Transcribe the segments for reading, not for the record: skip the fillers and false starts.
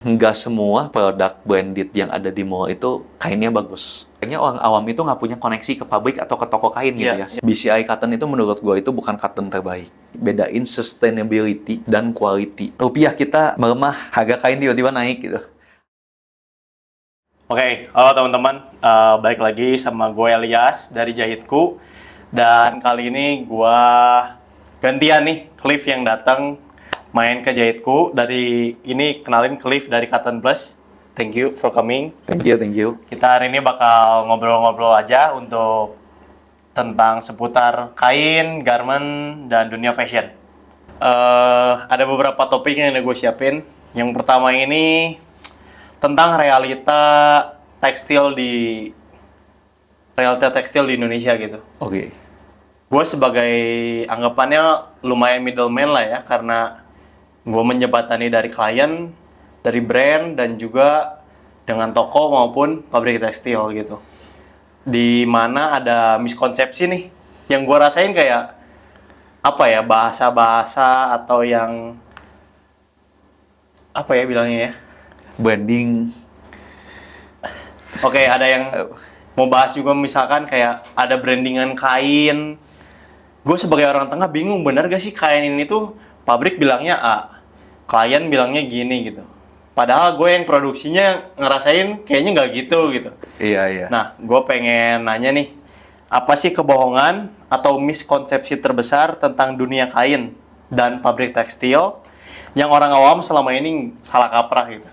Nggak semua produk branded yang ada di mall itu kainnya bagus. Kayaknya orang awam itu nggak punya koneksi ke pabrik atau ke toko kain gitu ya. BCI Cotton itu menurut gue itu bukan cotton terbaik. Bedain sustainability dan quality. Rupiah kita melemah, harga kain tiba-tiba naik gitu. Oke, halo teman-teman. Balik lagi sama gue Elias dari Jahitku. Dan kali ini gue gantian nih, Cliff yang datang main ke Jahitku. Ini kenalin Cliff dari Cotton Plus. Thank you for coming. Thank you. Kita hari ini bakal ngobrol-ngobrol aja untuk tentang seputar kain, garment, dan dunia fashion. Ada beberapa topik yang gue siapin. Yang pertama ini tentang realita tekstil di Indonesia gitu. Oke. Gue sebagai anggapannya lumayan middleman lah ya, karena gue menjembatani dari klien, dari brand, dan juga dengan toko maupun pabrik tekstil gitu. Di mana ada miskonsepsi nih, yang gue rasain kayak apa ya, bahasa-bahasa atau yang apa ya bilangnya ya, Branding. Oke, ada yang mau bahas juga, misalkan kayak ada brandingan kain. Gue sebagai orang tengah bingung, bener gak sih kain ini tuh pabrik bilangnya A, klien bilangnya gini gitu. Padahal gue yang produksinya ngerasain kayaknya nggak gitu. Iya. Nah, gue pengen nanya nih, apa sih kebohongan atau miskonsepsi terbesar tentang dunia kain dan pabrik tekstil yang orang awam selama ini salah kaprah gitu?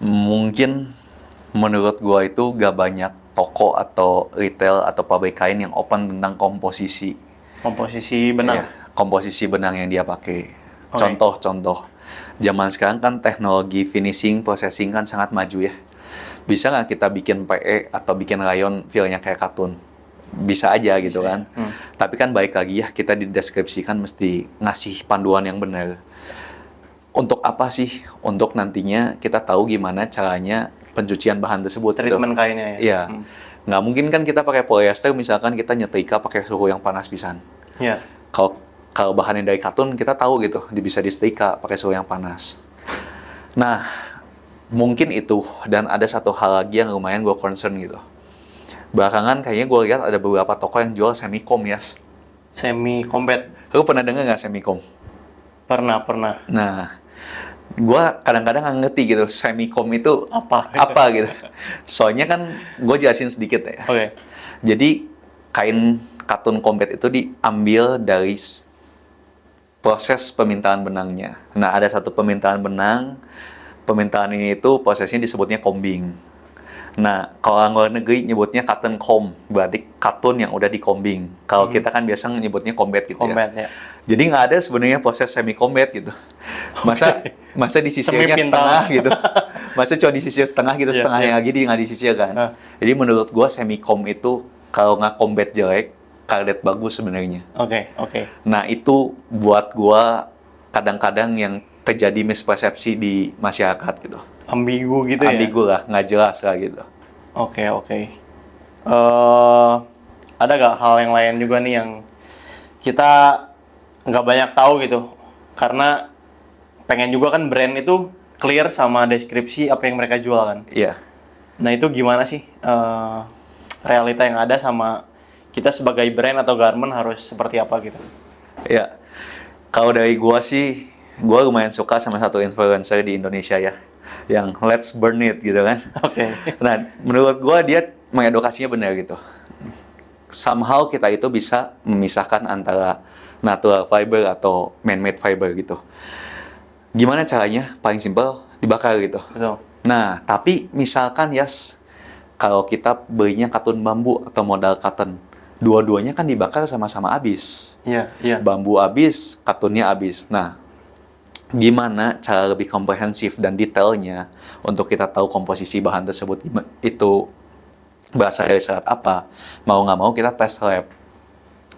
Mungkin menurut gua itu gak banyak toko atau retail atau pabrik kain yang open tentang komposisi. Komposisi benang. Iya, komposisi benang yang dia pakai. Oke. Contoh. Zaman sekarang kan teknologi finishing, processing kan sangat maju ya. Bisa nggak kita bikin PE atau bikin rayon feel-nya kayak katun? Bisa aja gitu kan. Tapi kan baik lagi ya, kita dideskripsikan mesti ngasih panduan yang benar. Untuk apa sih? Untuk nantinya kita tahu gimana caranya pencucian bahan tersebut. Treatment gitu. kainnya ya? Iya. Nggak mungkin kan kita pakai polyester, misalkan kita nyetrika pakai suhu yang panas pisan. Iya. Kalau bahannya dari katun, kita tahu gitu, bisa disetrika pakai suhu yang panas. Nah, mungkin itu. Dan ada satu hal lagi yang lumayan gue concern gitu. Belakangan kayaknya gue lihat ada beberapa toko yang jual semicom ya. Semi-combat? Lu pernah dengar nggak semicom? Pernah. Nah, gue kadang-kadang nggak ngerti gitu, semicom itu apa gitu. Soalnya kan, gue jelasin sedikit ya. Oke. Jadi, kain katun combat itu diambil dari proses pemintaan benangnya. Nah, ada satu pemintaan benang. Pemintaan ini itu prosesnya disebutnya combing. Nah, kalau orang luar negeri nyebutnya cotton comb, berarti katun yang udah di-combing. Kalau kita kan biasa nyebutnya combat gitu Combat, ya. ya. Jadi nggak ada sebenarnya proses semi combat gitu. Masa disisirnya Semi-pintal. setengah gitu. Masa cuma disisir setengah gitu, setengahnya lagi dia nggak disisir kan. Jadi menurut gua semi comb itu kalau nggak combat jelek, karet bagus sebenarnya. Oke. Nah, itu buat gua kadang-kadang yang terjadi mispersepsi di masyarakat gitu. Ambigu gitu ya? Ambigu lah, nggak jelas lah gitu. Oke. Ada gak hal yang lain juga nih yang kita nggak banyak tahu gitu? Karena pengen juga kan brand itu clear sama deskripsi apa yang mereka jual kan? Iya. Nah, itu gimana sih realita yang ada sama kita sebagai brand atau garment harus seperti apa gitu? Iya. Kalau dari gua sih, gua lumayan suka sama satu influencer di Indonesia ya, yang let's burn it gitu kan. Oke. Nah, menurut gua dia mengedukasinya benar gitu. Somehow kita itu bisa memisahkan antara natural fiber atau man-made fiber gitu. Gimana caranya? Paling simpel, dibakar gitu. Betul. Nah, tapi misalkan kalau kita belinya katun bambu atau modal cotton, dua-duanya kan dibakar sama-sama habis. Iya. Bambu habis, katunnya habis. Nah, gimana cara lebih komprehensif dan detailnya untuk kita tahu komposisi bahan tersebut itu berasal dari serat apa? Mau nggak mau kita tes lab.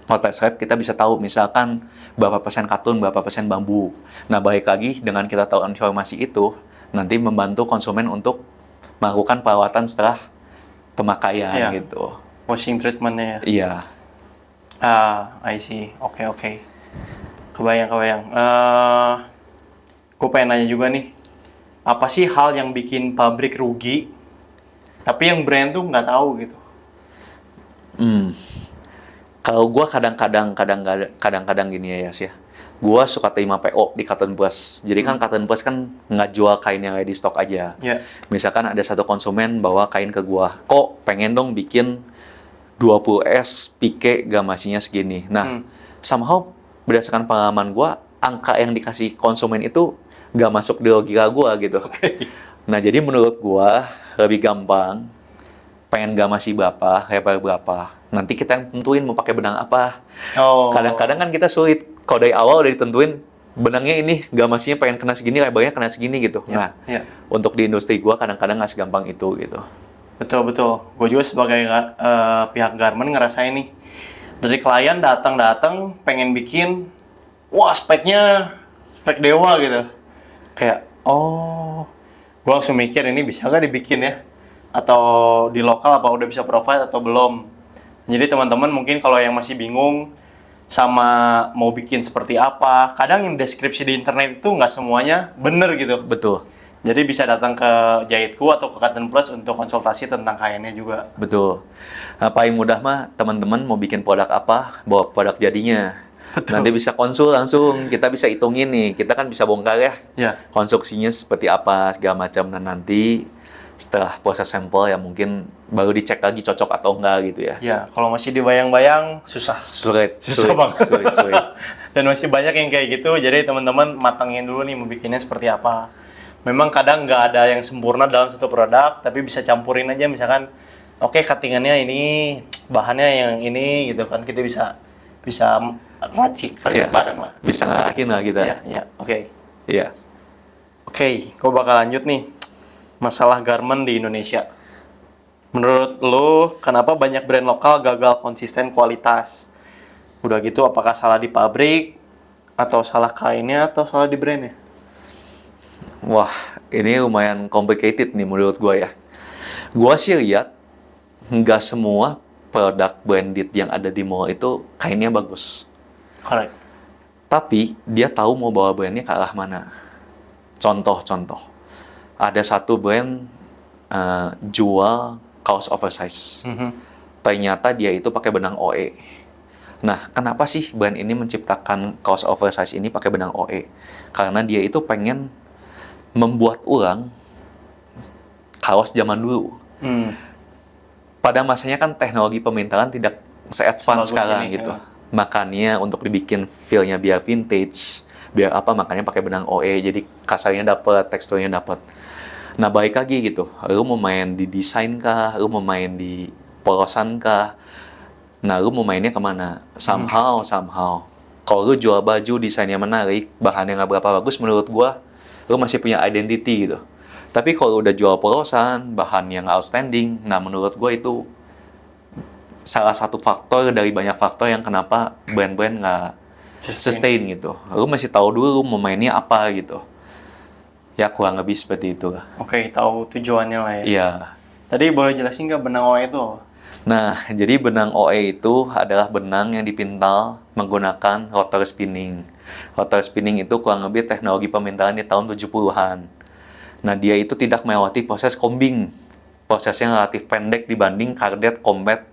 Kalau tes lab kita bisa tahu misalkan berapa persen katun, berapa persen bambu. Nah, balik lagi dengan kita tahu informasi itu, nanti membantu konsumen untuk melakukan perawatan setelah pemakaian gitu. Washing treatment-nya ya? Iya. I see. Oke. Kebayang. Gue pengen nanya juga nih, apa sih hal yang bikin pabrik rugi, tapi yang brand tuh nggak tahu gitu. Kalau gua kadang-kadang gini ya, Yas ya. Gua suka terima PO di Cotton Plus. Jadi kan Cotton Plus kan nggak jual kain yang ready stock aja. Ya. Misalkan ada satu konsumen bawa kain ke gua, kok pengen dong bikin 20S pike gamasinya segini. Nah, somehow berdasarkan pengalaman gua, angka yang dikasih konsumen itu nggak masuk di logika gua gitu. Nah, jadi menurut gua lebih gampang pengen gamasi berapa, lebar berapa. Nanti kita yang tentuin mau pakai benang apa. Oh. Kadang-kadang kan kita sulit. Kalau dari awal udah ditentuin benangnya ini, gamasinya pengen kena segini, lebarnya kena segini gitu. Nah, untuk di industri gua kadang-kadang nggak segampang itu gitu. Betul. Gue juga sebagai pihak garment ngerasain nih. Dari klien datang pengen bikin, wah speknya spek dewa gitu. Kayak, gue langsung mikir ini bisa nggak dibikin ya? Atau di lokal apa udah bisa provide atau belum? Jadi teman-teman mungkin kalau yang masih bingung sama mau bikin seperti apa, kadang yang deskripsi di internet itu nggak semuanya bener gitu. Betul. Jadi bisa datang ke Jahitku atau ke Cotton Plus untuk konsultasi tentang kainnya juga. Betul. Nah, paling mudah mah teman-teman mau bikin produk apa, bawa produk jadinya. Nanti bisa konsul langsung, kita bisa hitungin nih, kita kan bisa bongkar ya. Konstruksinya seperti apa, segala macam. Dan nanti setelah proses sampel ya mungkin baru dicek lagi cocok atau enggak gitu ya. Ya, kalau masih dibayang-bayang susah. Sulit banget. Sulit. Dan masih banyak yang kayak gitu, jadi teman-teman matangin dulu nih mau bikinnya seperti apa. Memang kadang nggak ada yang sempurna dalam satu produk, tapi bisa campurin aja misalkan, oke, cuttingannya ini, bahannya yang ini gitu kan, kita bisa racik bareng lah. Bisa ngarahin lah kita. Oke. Iya. Oke, gue bakal lanjut nih. Masalah garment di Indonesia. Menurut lo, kenapa banyak brand lokal gagal konsisten kualitas? Udah gitu, apakah salah di pabrik, atau salah kainnya, atau salah di brandnya? Wah, ini lumayan complicated nih menurut gue ya. Gue sih lihat nggak semua produk branded yang ada di mall itu kainnya bagus. Correct. Tapi dia tahu mau bawa brandnya ke arah mana. Contoh. Ada satu brand jual kaos oversize. Ternyata dia itu pakai benang OE. Nah, kenapa sih brand ini menciptakan kaos oversize ini pakai benang OE? Karena dia itu pengen membuat ulang kaos zaman dulu. Pada masanya kan teknologi pemintalan tidak se-advance sekarang gitu. Makanya untuk dibikin feel-nya biar vintage, biar apa, makanya pakai benang OE. Jadi kasarnya dapat, teksturnya dapat. Nah, balik lagi gitu. Lu mau main di desain kah? Lu mau main di polosan kah? Nah, lu mau mainnya kemana? Somehow. Kalau lu jual baju, desainnya menarik, bahannya nggak berapa bagus, menurut gua, lu masih punya identity gitu. Tapi kalau udah jual polosan, bahan yang outstanding, nah menurut gue itu salah satu faktor dari banyak faktor yang kenapa brand-brand nggak sustain gitu. Lu masih tahu dulu mau mainnya apa gitu. Ya kurang lebih seperti itu lah. Oke, tahu tujuannya lah ya. Iya. Tadi boleh jelasin nggak benang OE itu? Nah, jadi benang OE itu adalah benang yang dipintal menggunakan rotor spinning. Rotor spinning itu kurang lebih teknologi pemintalan di tahun 70-an. Nah, dia itu tidak melewati proses combing. Prosesnya relatif pendek dibanding kardet, combat,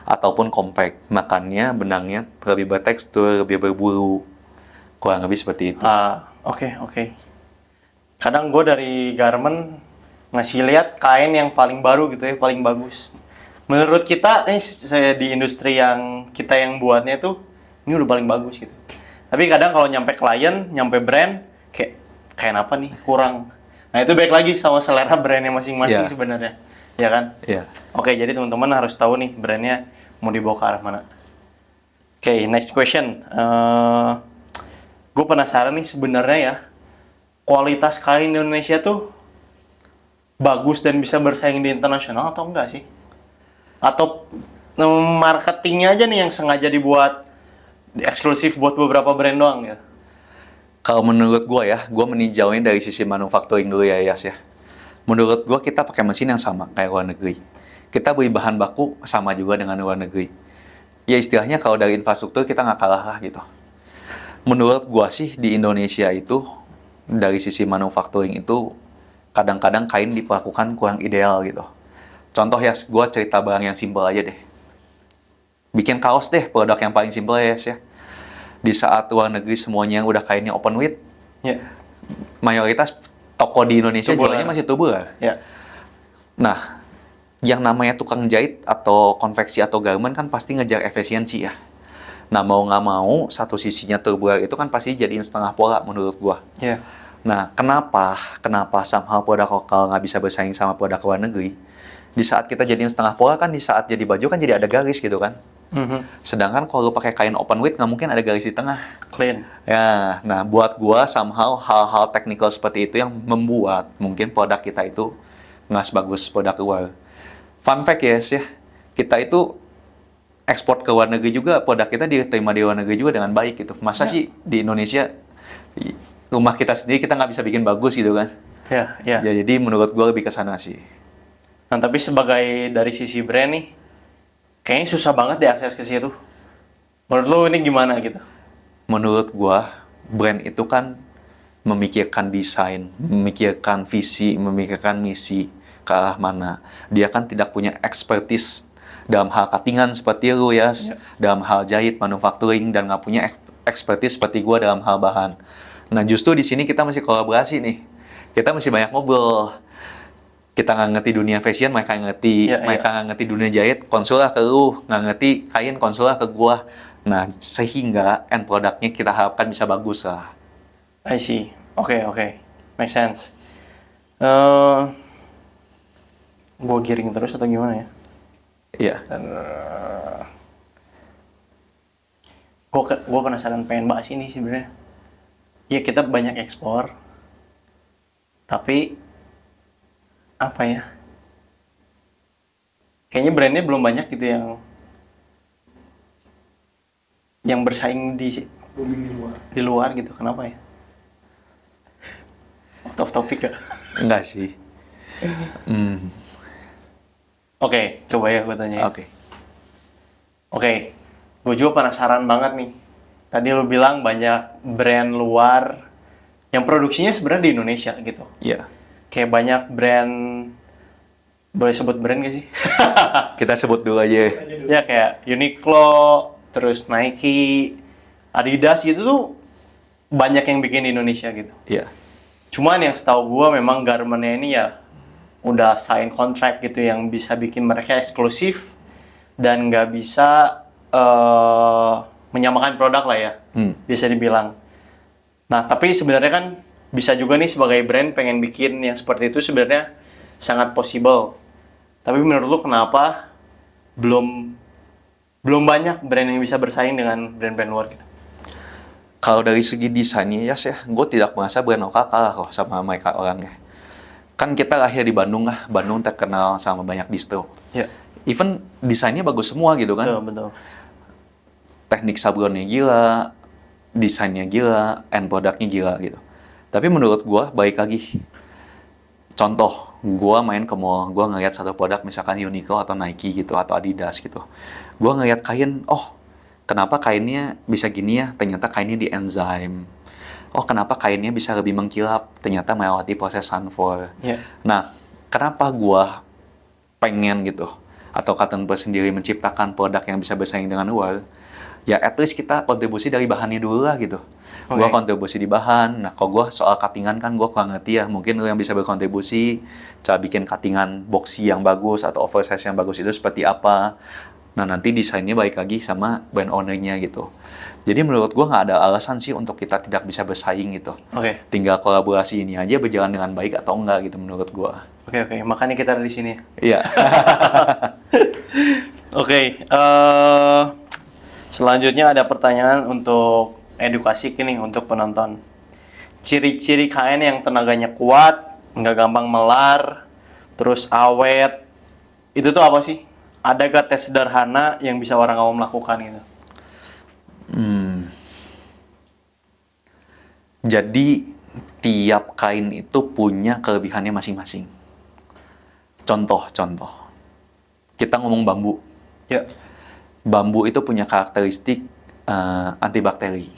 ataupun compact. Makanya benangnya lebih bertekstur, lebih berbulu. Kurang lebih seperti itu. Oke. Kadang gue dari garment ngasih lihat kain yang paling baru gitu ya, paling bagus. Menurut kita, saya di industri yang kita yang buatnya tuh, ini udah paling bagus gitu. Tapi kadang kalau nyampe klien, nyampe brand, kayak apa nih, kurang. Nah, itu baik lagi sama selera brandnya masing-masing sebenarnya. Ya kan? Iya. Oke, jadi teman-teman harus tahu nih brandnya mau dibawa ke arah mana. Oke, next question. Gue penasaran nih sebenarnya ya, kualitas kain di Indonesia tuh bagus dan bisa bersaing di internasional atau enggak sih? Atau marketingnya aja nih yang sengaja dibuat eksklusif buat beberapa brand doang ya? Kalau menurut gue ya, gue meninjauin dari sisi manufacturing dulu ya, Yas ya. Menurut gue kita pakai mesin yang sama kayak luar negeri. Kita beli bahan baku sama juga dengan luar negeri. Ya istilahnya kalau dari infrastruktur kita nggak kalah lah gitu. Menurut gue sih di Indonesia itu, dari sisi manufacturing itu, kadang-kadang kain diperlakukan kurang ideal gitu. Contoh ya, gue cerita barang yang simple aja deh. Bikin kaos deh, produk yang paling simple ya, Yes, ya. Di saat luar negeri semuanya udah kainnya open width, Ya. mayoritas toko di Indonesia Tubular. jualnya masih tubular. Ya. Nah, yang namanya tukang jahit atau konveksi atau garment kan pasti ngejar efisiensi ya. Nah, mau nggak mau, satu sisinya tubular itu kan pasti jadiin setengah pola menurut gua. Ya. Nah, kenapa somehow produk lokal nggak bisa bersaing sama produk luar negeri? Di saat kita jadiin setengah pola kan, di saat jadi baju kan jadi ada garis gitu kan. Sedangkan kalau lu pakai kain open width nggak mungkin ada garis di tengah. Clean. Ya, nah buat gua somehow hal-hal teknikal seperti itu yang membuat mungkin produk kita itu nggak sebagus produk luar. Fun fact ya, kita itu ekspor ke luar negeri juga, produk kita diterima di luar negeri juga dengan baik gitu. Masa sih di Indonesia, rumah kita sendiri kita nggak bisa bikin bagus gitu kan? Ya, ya. Ya jadi menurut gua lebih ke sana sih. Nah, tapi sebagai dari sisi brand nih, kayaknya susah banget diakses ke situ. Menurut lo ini gimana gitu? Menurut gua, brand itu kan memikirkan desain, memikirkan visi, memikirkan misi ke arah mana. Dia kan tidak punya expertise dalam hal cuttingan seperti lu ya, dalam hal jahit, manufacturing, dan nggak punya expertise seperti gua dalam hal bahan. Nah justru di sini kita mesti kolaborasi nih. Kita mesti banyak ngobrol. Kita nggak ngerti dunia fashion, mereka ngerti. Ya, Mereka nggak ngerti dunia jahit, konsul lah ke lu. Nggak ngerti kain, konsul lah ke gua. Nah, sehingga end produknya kita harapkan bisa bagus lah. I see. Oke. Make sense. Gue giring terus atau gimana ya? Iya. Gue penasaran pengen bahas ini sebenarnya. Ya kita banyak ekspor, tapi apa ya? Kayaknya brandnya belum banyak gitu yang bersaing di luar gitu. Kenapa ya? Out of topic gak? Enggak sih. Oke, coba ya gue tanya. Oke. Oke, gue juga penasaran banget nih. Tadi lu bilang banyak brand luar yang produksinya sebenarnya di Indonesia gitu. Iya. Kayak banyak brand, boleh sebut brand gak sih? Kita sebut dulu aja. Ya kayak Uniqlo, terus Nike, Adidas gitu tuh banyak yang bikin di Indonesia gitu. Iya. Cuman yang setahu gue memang garmentnya ini ya udah sign contract gitu yang bisa bikin mereka eksklusif dan nggak bisa menyamakan produk lah ya, bisa dibilang. Nah tapi sebenarnya kan bisa juga nih sebagai brand pengen bikin yang seperti itu sebenarnya sangat possible. Tapi menurut lu kenapa belum banyak brand yang bisa bersaing dengan brand-brand luar gitu? Kalau dari segi desainnya ya, gue tidak merasa brand lokal kalah kok sama mereka orangnya. Kan kita lahir di Bandung lah, Bandung terkenal sama banyak distro. Ya. Even desainnya bagus semua gitu kan. Betul. Teknik sablonnya gila, desainnya gila, end produknya gila gitu. Tapi menurut gue, balik lagi. Contoh, gue main ke mall, gue ngeliat satu produk misalkan Uniqlo atau Nike gitu, atau Adidas gitu. Gue ngeliat kain, kenapa kainnya bisa gini ya? Ternyata kainnya di enzyme. Kenapa kainnya bisa lebih mengkilap? Ternyata melewati proses sunflower. Yeah. Nah, kenapa gue pengen gitu? Atau Cotton Bud sendiri menciptakan produk yang bisa bersaing dengan luar? Ya at least kita kontribusi dari bahannya dulu lah gitu. Okay. Gue kontribusi di bahan. Nah, kalau gue soal cuttingan kan gue kurang ngerti ya. Mungkin lu yang bisa berkontribusi, cara bikin cuttingan boxy yang bagus atau oversize yang bagus itu seperti apa. Nah, nanti desainnya balik lagi sama brand owner-nya gitu. Jadi menurut gue nggak ada alasan sih untuk kita tidak bisa bersaing gitu. Oke. Tinggal kolaborasi ini aja berjalan dengan baik atau enggak gitu menurut gue. Oke. Makanya kita ada di sini. Iya. Oke. Selanjutnya ada pertanyaan untuk edukasi nih untuk penonton. Ciri-ciri kain yang tenaganya kuat, nggak gampang melar, terus awet, itu tuh apa sih? Adakah tes sederhana yang bisa orang awam lakukan gitu? Jadi tiap kain itu punya kelebihannya masing-masing. Contoh. Kita ngomong bambu. Ya. Bambu itu punya karakteristik antibakteri.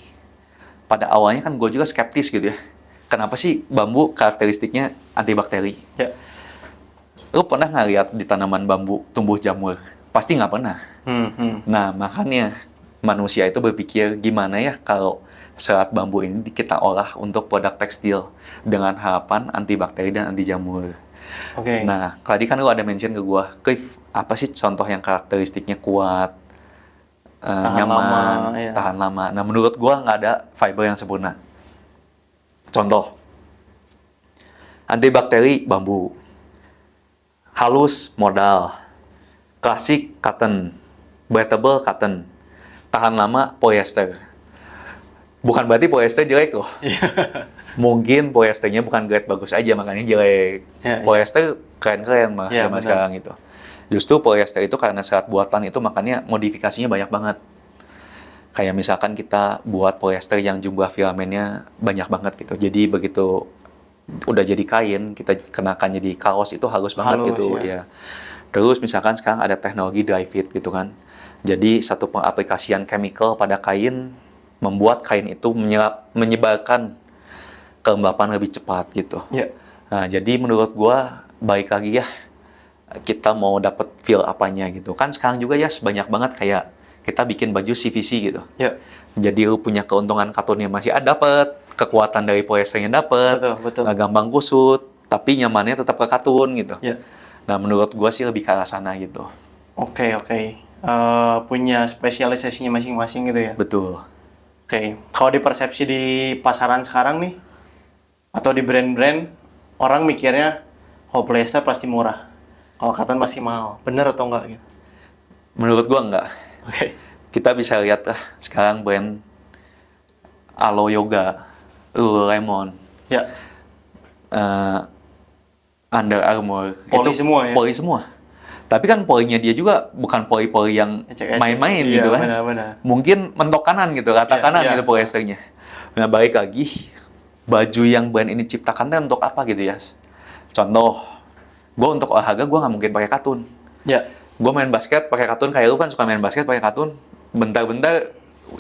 Pada awalnya kan gue juga skeptis gitu ya. kenapa sih bambu karakteristiknya antibakteri? Ya. Lu pernah nggak lihat di tanaman bambu tumbuh jamur? Pasti nggak pernah. Nah, makanya manusia itu berpikir gimana ya kalau serat bambu ini kita olah untuk produk tekstil dengan harapan antibakteri dan anti jamur. Oke. Nah, tadi kan lu ada mention ke gua, Cliff, apa sih contoh yang karakteristiknya kuat, Tahan nyaman, lama, ya. tahan lama. Nah, menurut gua nggak ada fiber yang sempurna. Contoh, antibakteri bambu, halus modal, klasik cotton, breathable cotton, tahan lama polyester. Bukan berarti polyester jelek loh. Mungkin polyesternya bukan grade bagus aja makanya jelek. Ya, Polyester keren-keren malah Ya, zaman benar. sekarang itu. Justru polyester itu karena serat buatan itu makanya modifikasinya banyak banget. Kayak misalkan kita buat polyester yang jumlah filamennya banyak banget gitu. Jadi begitu udah jadi kain, kita kenakan jadi kaos itu halus banget Halus, gitu ya. Terus misalkan sekarang ada teknologi dry fit gitu kan. Jadi satu pengaplikasian chemical pada kain membuat kain itu menyebarkan kelembapan lebih cepat gitu. Ya. Nah, jadi menurut gua baik lagi ya kita mau dapat feel apanya gitu. Kan sekarang juga ya banyak banget kayak kita bikin baju CVC gitu. Ya. Jadi lu punya keuntungan katunnya masih ada dapet, kekuatan dari polyesternya dapet, Betul. nggak gampang kusut, tapi nyamannya tetap ke katun gitu. Ya. Nah, menurut gua sih lebih ke arah sana gitu. Oke. Punya spesialisasinya masing-masing gitu ya. Betul. Oke. Kalau di persepsi di pasaran sekarang nih, atau di brand-brand, orang mikirnya polyester pasti murah. Kalau cotton masih mahal. Bener atau enggak gitu? Menurut gua enggak. Oke. Kita bisa lihat lah sekarang brand Alo Yoga, Lululemon, Ya. Under Armour, Poli semua ya? Poli semua. Tapi kan polinya dia juga bukan poli-poli yang Ecek-ecek. main-main Iya, gitu kan. benar. Mungkin mentok kanan gitu, rata Iya, kanan iya. gitu polyesternya. Nah, balik lagi, baju yang brand ini ciptakan teh untuk apa gitu ya? Contoh, gue untuk olahraga gue nggak mungkin pakai katun. Ya. Gue main basket pakai katun, kayak lu kan suka main basket pakai katun, bentar-bentar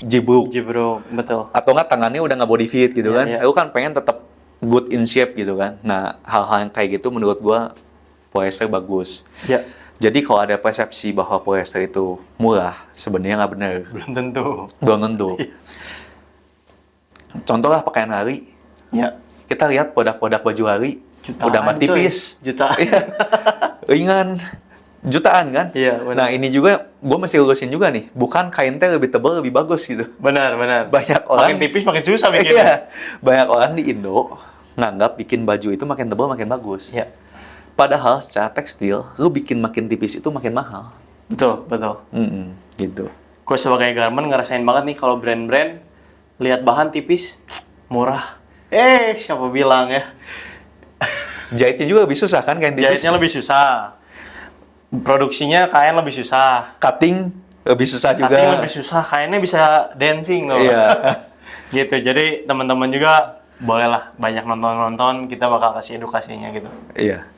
jibruk. Bro, betul. Atau nggak tangannya udah nggak body fit gitu Iya, kan. iya. Lu kan pengen tetap good in shape gitu kan. Nah, hal-hal yang kayak gitu menurut gue polyester bagus. Ya. Jadi kalau ada persepsi bahwa polyester itu murah, sebenarnya nggak benar. Belum tentu. Belum tentu. Contoh lah pakaian hari. Ya. Kita lihat produk-produk baju hari Jutaan, udah mati coy. tipis. Jutaan. Iya. Ringan. Jutaan kan? Iya, benar. Nah, ini juga gue mesti lurusin juga nih. Bukan kain teh lebih tebal lebih bagus gitu. Benar. Banyak orang Makin tipis makin susah bikinnya. Iya. Banyak orang di Indo nganggap bikin baju itu makin tebal makin bagus. Ya. Padahal secara tekstil, lu bikin makin tipis itu makin mahal. Betul. Gitu. Gue sebagai garment ngerasain banget nih kalau brand-brand lihat bahan tipis, murah. Siapa bilang ya? Jahitnya juga lebih susah kan kain tipis. Jahitnya lebih susah. Produksinya kain lebih susah. Cutting lebih susah juga. Cutting lebih susah. Kainnya bisa dancing loh. Iya. Gitu. Jadi teman-teman juga bolehlah banyak nonton-nonton. Kita bakal kasih edukasinya gitu. Iya.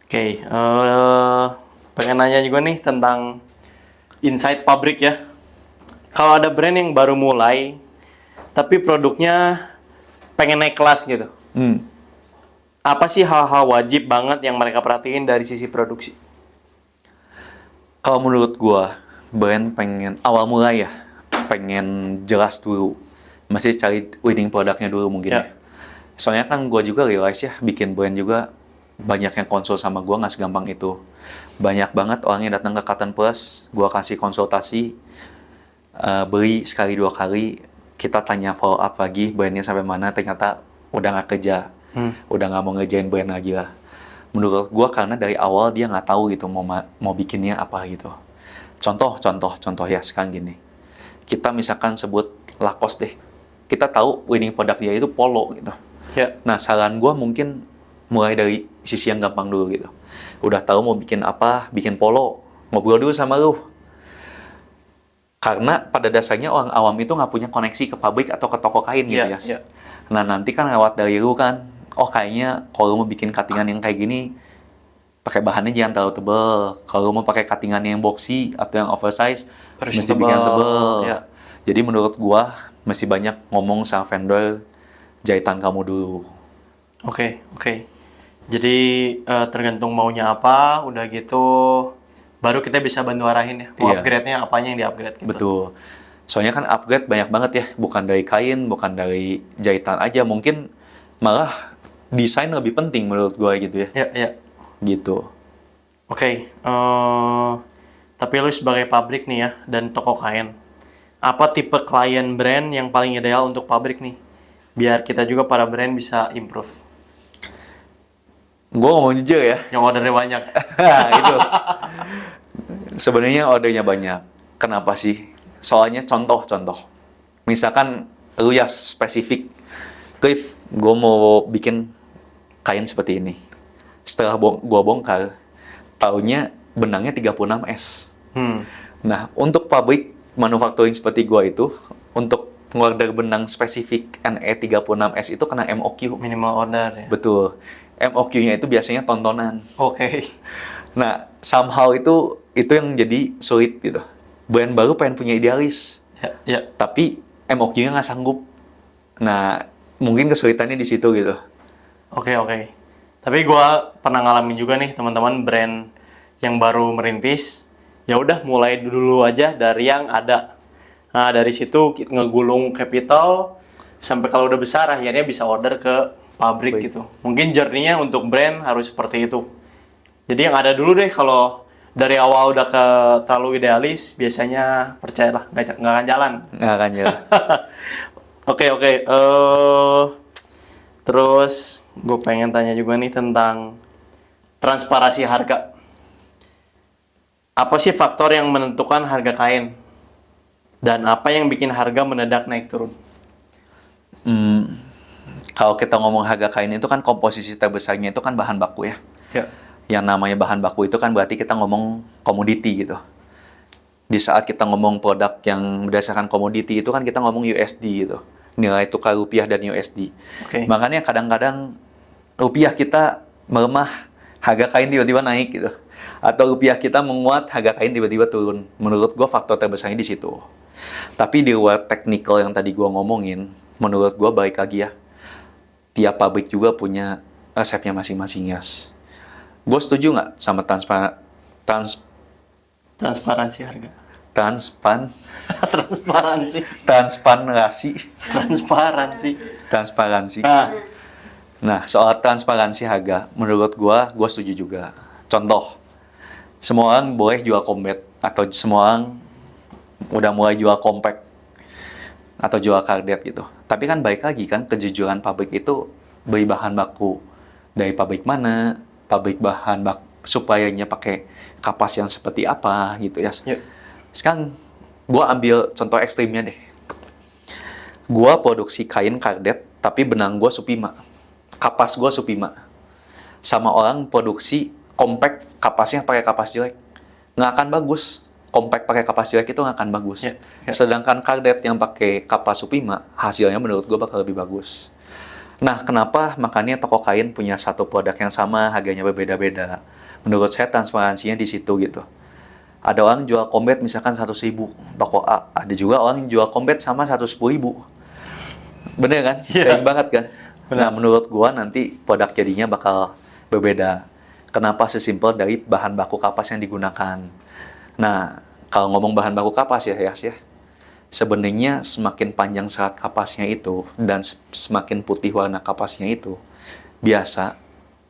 Oke, pengen nanya juga nih tentang inside pabrik ya. Kalau ada brand yang baru mulai, tapi produknya pengen naik kelas gitu. Apa sih hal-hal wajib banget yang mereka perhatiin dari sisi produksi? Kalau menurut gua, brand pengen awal mulai ya, pengen jelas dulu. Masih cari winning produknya dulu mungkin ya. Soalnya kan gua juga realize ya, bikin brand juga banyak yang konsul sama gua nggak segampang itu. Banyak banget orang yang datang ke Cotton Plus, gua kasih konsultasi, beli sekali dua kali, kita tanya follow up lagi brandnya sampai mana, ternyata udah nggak kerja, udah nggak mau ngerjain brand lagi lah. Menurut gua karena dari awal dia nggak tahu gitu mau bikinnya apa gitu. Contoh ya sekarang gini, kita misalkan sebut Lacoste deh, kita tahu winning produk dia itu polo gitu. Ya. Nah, saran gua mungkin mulai dari sisi yang gampang dulu gitu. Udah tahu mau bikin apa, bikin polo, ngobrol dulu sama lu. Karena pada dasarnya orang awam itu nggak punya koneksi ke pabrik atau ke toko kain gitu ya. Iya. Nah, nanti kan lewat dari lu kan, oh kayaknya kalau lu mau bikin cuttingan yang kayak gini, pakai bahannya jangan terlalu tebel. Kalau lu mau pakai cuttingan yang boxy atau yang oversize, Harus mesti tebel. bikin yang tebel. Ya. Jadi menurut gua, masih banyak ngomong sama vendor, jahitan kamu dulu. Oke, oke. Jadi tergantung maunya apa, udah gitu baru kita bisa bantu arahin ya. Mau Iya. upgrade-nya apanya yang di-upgrade gitu. Betul. Soalnya kan upgrade banyak banget ya, bukan dari kain, bukan dari jahitan aja, mungkin malah desain lebih penting menurut gue gitu ya. Ya, ya. Gitu. Oke, tapi lu sebagai pabrik nih ya dan toko kain, apa tipe klien brand yang paling ideal untuk pabrik nih? Biar kita juga para brand bisa improve. Gue ngomong jujur ya, Yang ordernya banyak. itu. Sebenarnya ordernya banyak. Kenapa sih? Soalnya contoh-contoh. Misalkan lu ya spesifik, Cliff, gue mau bikin kain seperti ini. Setelah gue bongkar, taunya benangnya 36S. Nah, untuk pabrik manufacturing seperti gua itu, untuk ngorder benang spesifik NE36S itu kena MOQ. Minimal order ya. Betul. MOQ-nya itu biasanya tontonan. Oke. Nah, somehow itu yang jadi sulit gitu. Brand baru pengen punya idealis, Ya, ya. tapi MOQ-nya nggak sanggup. Nah, mungkin kesulitannya di situ gitu. Oke, oke. Tapi gua pernah ngalamin juga nih teman-teman brand yang baru merintis. Ya udah mulai dulu aja dari yang ada. Nah, dari situ ngegulung capital sampai kalau udah besar akhirnya bisa order ke pabrik Baik. gitu. Mungkin journey-nya untuk brand harus seperti itu. Jadi yang ada dulu deh, kalau dari awal udah ke terlalu idealis, biasanya percayalah nggak akan jalan. Nggak akan ya. Oke, oke. Terus gue pengen tanya juga nih tentang transparansi harga. Apa sih faktor yang menentukan harga kain? Dan apa yang bikin harga mendadak naik turun? Kalau kita ngomong harga kain itu kan komposisi terbesarnya itu kan bahan baku ya. Ya. Yang namanya bahan baku itu kan berarti kita ngomong komoditi gitu. Di saat kita ngomong produk yang berdasarkan komoditi itu kan kita ngomong USD gitu. Nilai tukar rupiah dan USD. Oke. Makanya kadang-kadang rupiah kita melemah, harga kain tiba-tiba naik gitu. Atau rupiah kita menguat, harga kain tiba-tiba turun. Menurut gue faktor terbesarnya di situ. Tapi di luar teknikal yang tadi gue ngomongin, menurut gue balik lagi ya, tiap pabrik juga punya resepnya masing-masing, Yas. Gue setuju nggak sama Transparansi harga. transparansi Transparansi. Nah, Nah, soal transparansi harga, menurut gua setuju juga. Contoh, semua orang boleh jual combat, atau semua orang udah mulai jual compact, atau jual kardet gitu. Tapi kan baik lagi kan, kejujuran pabrik itu beli bahan baku dari pabrik mana, pabrik bahan baku supplier-nya pakai kapas yang seperti apa gitu ya. yuk. Sekarang gua ambil contoh ekstrimnya deh. Gua produksi kain kardet, tapi benang gua Supima. Kapas gua Supima. Sama orang produksi compact, kapasnya pakai kapas jelek. Nggak akan bagus. Compact pakai kapas jelek itu nggak akan bagus. Ya, ya. Sedangkan kardet yang pakai kapas Supima, hasilnya menurut gua bakal lebih bagus. Nah, kenapa makanya toko kain punya satu produk yang sama, harganya berbeda-beda? Menurut saya transparansinya di situ gitu. Ada orang jual combat misalkan 100.000 toko A, ada juga orang yang jual combat sama 110.000. Bener kan? Iya. Sering banget kan? Benar. Nah, menurut gua nanti produk jadinya bakal berbeda. Kenapa sesimpel dari bahan baku kapas yang digunakan? Nah, kalau ngomong bahan baku kapas ya, Yas ya. Sebenarnya semakin panjang serat kapasnya itu dan semakin putih warna kapasnya itu, biasa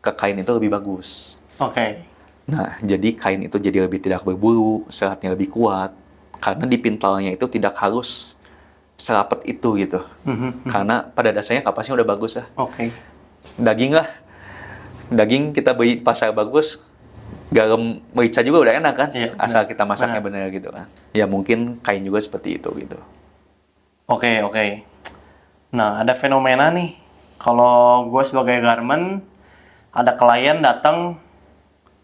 ke kain itu lebih bagus. Oke. Nah, jadi kain itu jadi lebih tidak berbulu, seratnya lebih kuat, karena di pintalnya itu tidak harus serapet itu gitu. Karena pada dasarnya kapasnya udah bagus lah. Oke. Daging lah, daging kita beli pasar bagus, garam merica juga udah enak kan, Iya, asal benar. kita masaknya benar gitu kan. Ya mungkin kain juga seperti itu gitu. Oke, oke. Nah, ada fenomena nih. Kalau gue sebagai garment, ada klien datang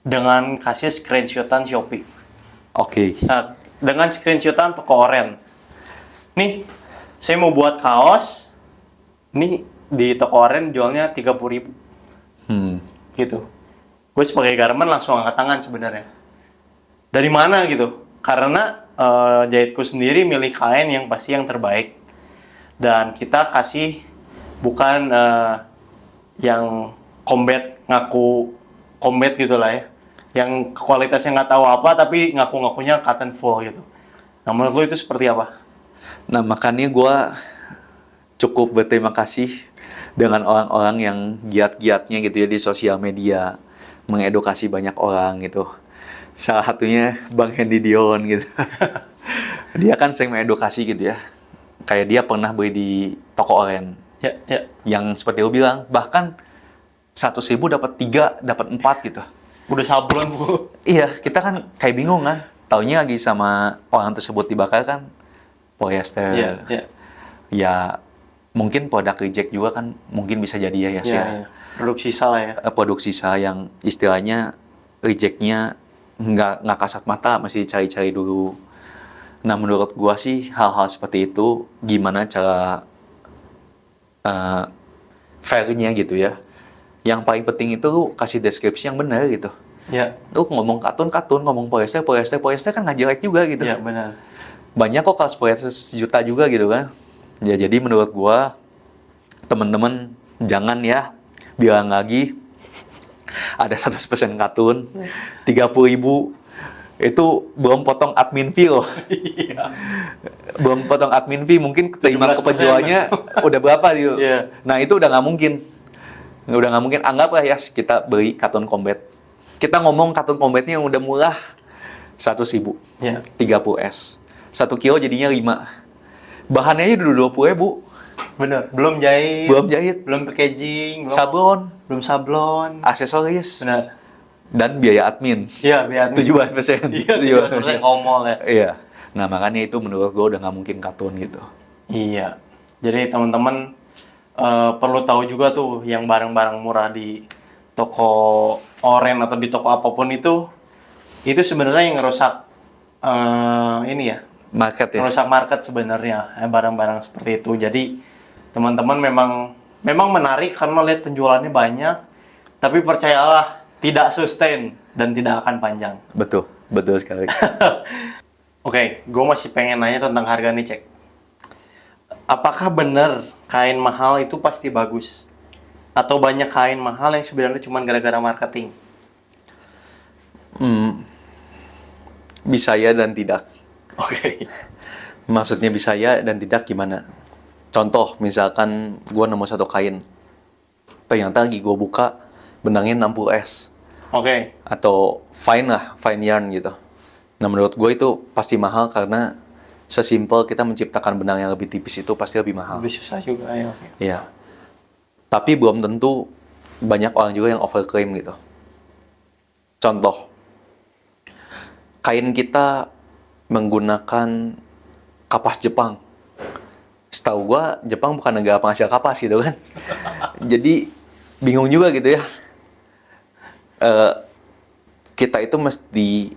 dengan kasih screenshotan Shopee. Oke. Nah, dengan screenshotan toko oren. Nih, saya mau buat kaos. Nih, di toko oren jualnya 30.000. Gitu. Gue sebagai garment langsung angkat tangan sebenarnya. Dari mana gitu? Karena jahitku sendiri milih kain yang pasti yang terbaik. Dan kita kasih bukan yang ngaku combat gitu lah ya, yang kualitasnya nggak tahu apa tapi ngaku-ngakunya cotton full gitu. Nah, menurut lo itu seperti apa? Nah, makanya gue cukup berterima kasih dengan orang-orang yang giat-giatnya gitu ya di sosial media, mengedukasi banyak orang gitu. Salah satunya Bang Hendy Dion gitu. Dia kan sering mengedukasi gitu ya. Kayak dia pernah beli di toko oren. Ya, ya. Yang seperti lu bilang, bahkan 100.000 dapat 3, dapat 4 gitu. Udah sablon, Bu. Iya, kita kan kayak bingung kan. Taunya lagi sama orang tersebut dibakar kan polyester. Iya, iya. Ya, mungkin produk reject juga kan mungkin bisa jadi ya, Iya, ya. iya. Produk sisa lah ya. Produk sisa yang istilahnya rejectnya nggak kasat mata, mesti dicari-cari dulu. Nah, menurut gua sih hal-hal seperti itu gimana cara fairnya gitu ya. Yang paling penting itu lu kasih deskripsi yang benar gitu. Iya. Lu ngomong katun, ngomong polyester kan nggak jelek juga gitu. Iya, benar. Banyak kok kaos polyester 1 juta juga gitu kan. Ya jadi menurut gua teman-teman jangan ya bilang lagi ada 100% katun, 30.000 itu belum potong admin fee loh. Iya. Belum potong admin fee, mungkin terima ke 17%. penjualnya udah berapa gitu. Iya. Nah itu udah nggak mungkin. Udah nggak mungkin. Anggaplah ya kita beli katun combat. Kita ngomong katun combatnya yang udah murah 100.000, Iya. 30S. 1 kilo jadinya 5. Bahannya aja udah 20.000. Benar. Belum jahit. Belum jahit, Belum packaging. sablon, Belum. aksesoris, Benar. dan biaya admin. Iya, biar 17%. Iya, 17% ngomol ya. Iya. Nah, makanya itu menurut gue udah nggak mungkin katun gitu. Iya. Jadi teman-teman perlu tahu juga tuh yang barang-barang murah di toko oren atau di toko apapun itu sebenarnya yang ngerusak ini ya, Market ya. ngerusak market sebenarnya barang-barang seperti itu. Jadi teman-teman memang menarik karena lihat penjualannya banyak, tapi percayalah tidak sustain dan tidak akan panjang. Betul, betul sekali. Oke, gue masih pengen nanya tentang harga nih, Cek. Apakah benar kain mahal itu pasti bagus? Atau banyak kain mahal yang sebenarnya cuma gara-gara marketing? Bisa ya dan tidak. Oke. Maksudnya bisa ya dan tidak gimana? Contoh, misalkan gue nemu satu kain. Ternyata lagi gue buka, benangnya 60S. Oke. Atau fine yarn gitu. Nah, menurut gue itu pasti mahal karena sesimpel kita menciptakan benang yang lebih tipis itu pasti lebih mahal. Lebih susah juga ya. Oke. Iya. Tapi belum tentu banyak orang juga yang overclaim gitu. Contoh, kain kita menggunakan kapas Jepang. Setahu gua Jepang bukan negara penghasil kapas gitu kan. Jadi bingung juga gitu ya. Kita itu mesti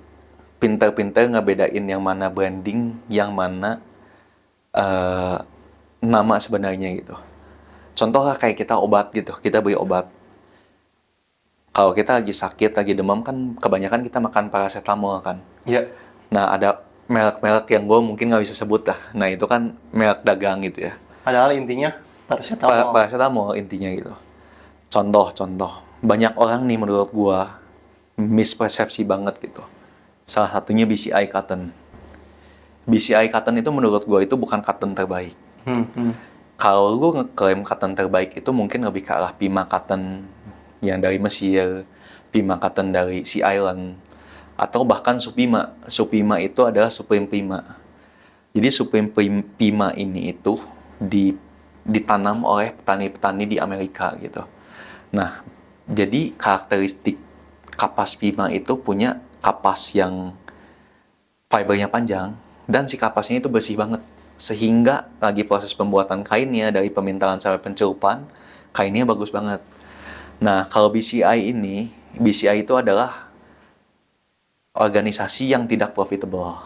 pintar-pintar ngebedain yang mana branding, yang mana nama sebenarnya gitu. Contoh lah kayak kita obat gitu, kita beli obat. Kalau kita lagi sakit, lagi demam kan kebanyakan kita makan paracetamol kan. Iya. Nah ada merek-merek yang gue mungkin nggak bisa sebut lah. Nah itu kan merek dagang gitu ya. Padahal intinya paracetamol. Paracetamol intinya gitu. Contoh. Banyak orang nih menurut gue mispersepsi banget gitu. Salah satunya BCI Cotton. BCI Cotton itu menurut gue itu bukan cotton terbaik. Kalau lu ngeklaim cotton terbaik itu mungkin lebih ke arah Pima Cotton yang dari Mesir, Pima Cotton dari Sea Island, atau bahkan Supima. Supima itu adalah Supreme Pima. Jadi Supreme Pima ini itu ditanam oleh petani-petani di Amerika gitu. Nah, jadi karakteristik kapas Pima itu punya kapas yang fibernya panjang dan si kapasnya itu bersih banget. Sehingga lagi proses pembuatan kainnya dari pemintalan sampai pencelupan, kainnya bagus banget. Nah, kalau BCI itu adalah organisasi yang tidak profitable.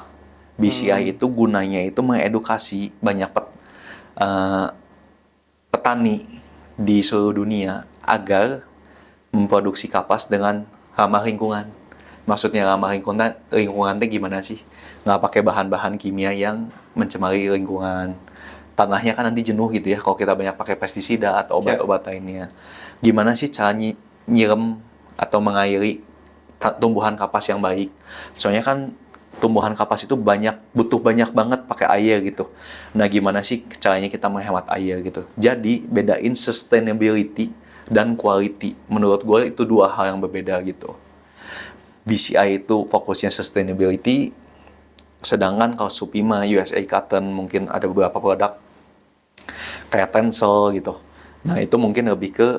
BCI itu gunanya itu mengedukasi banyak petani di seluruh dunia agar memproduksi kapas dengan ramah lingkungan. Maksudnya ramah lingkungan itu gimana sih? Nggak pakai bahan-bahan kimia yang mencemari lingkungan. tanahnya kan nanti jenuh gitu ya kalau kita banyak pakai pestisida atau obat-obat lainnya. Gimana sih cara nyiram atau mengairi tumbuhan kapas yang baik? Soalnya kan tumbuhan kapas itu butuh banyak banget pakai air gitu. Nah, gimana sih caranya kita menghemat air gitu? Jadi, bedain sustainability dan quality. Menurut gue itu dua hal yang berbeda gitu. BCI itu fokusnya sustainability, sedangkan kalau Supima, USA Cotton, mungkin ada beberapa produk kayak Tencel gitu. Nah, itu mungkin lebih ke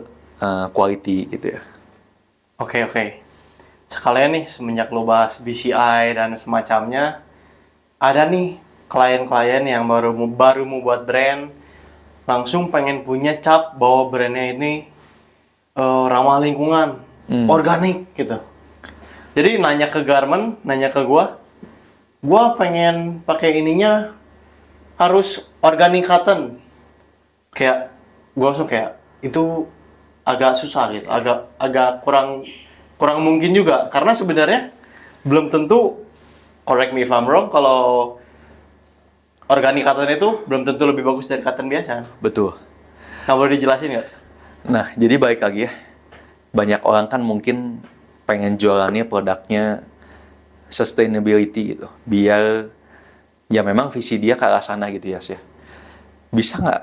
quality gitu ya. Oke. Sekalian nih, semenjak lo bahas BCI dan semacamnya, ada nih klien-klien yang baru mau buat brand, langsung pengen punya cap bahwa brandnya ini ramah lingkungan, organik gitu. Jadi nanya ke Garment, nanya ke gua pengen pakai ininya harus organic cotton. Kayak gua langsung kayak itu agak susah gitu, agak kurang mungkin juga karena sebenarnya belum tentu, correct me if I'm wrong, kalau organic cotton itu belum tentu lebih bagus dari cotton biasa. Betul. Nah, boleh dijelasin nggak? Nah, jadi balik lagi ya. Banyak orang kan mungkin pengen jualannya produknya sustainability gitu. Biar ya memang visi dia ke arah sana gitu ya, sih. Bisa nggak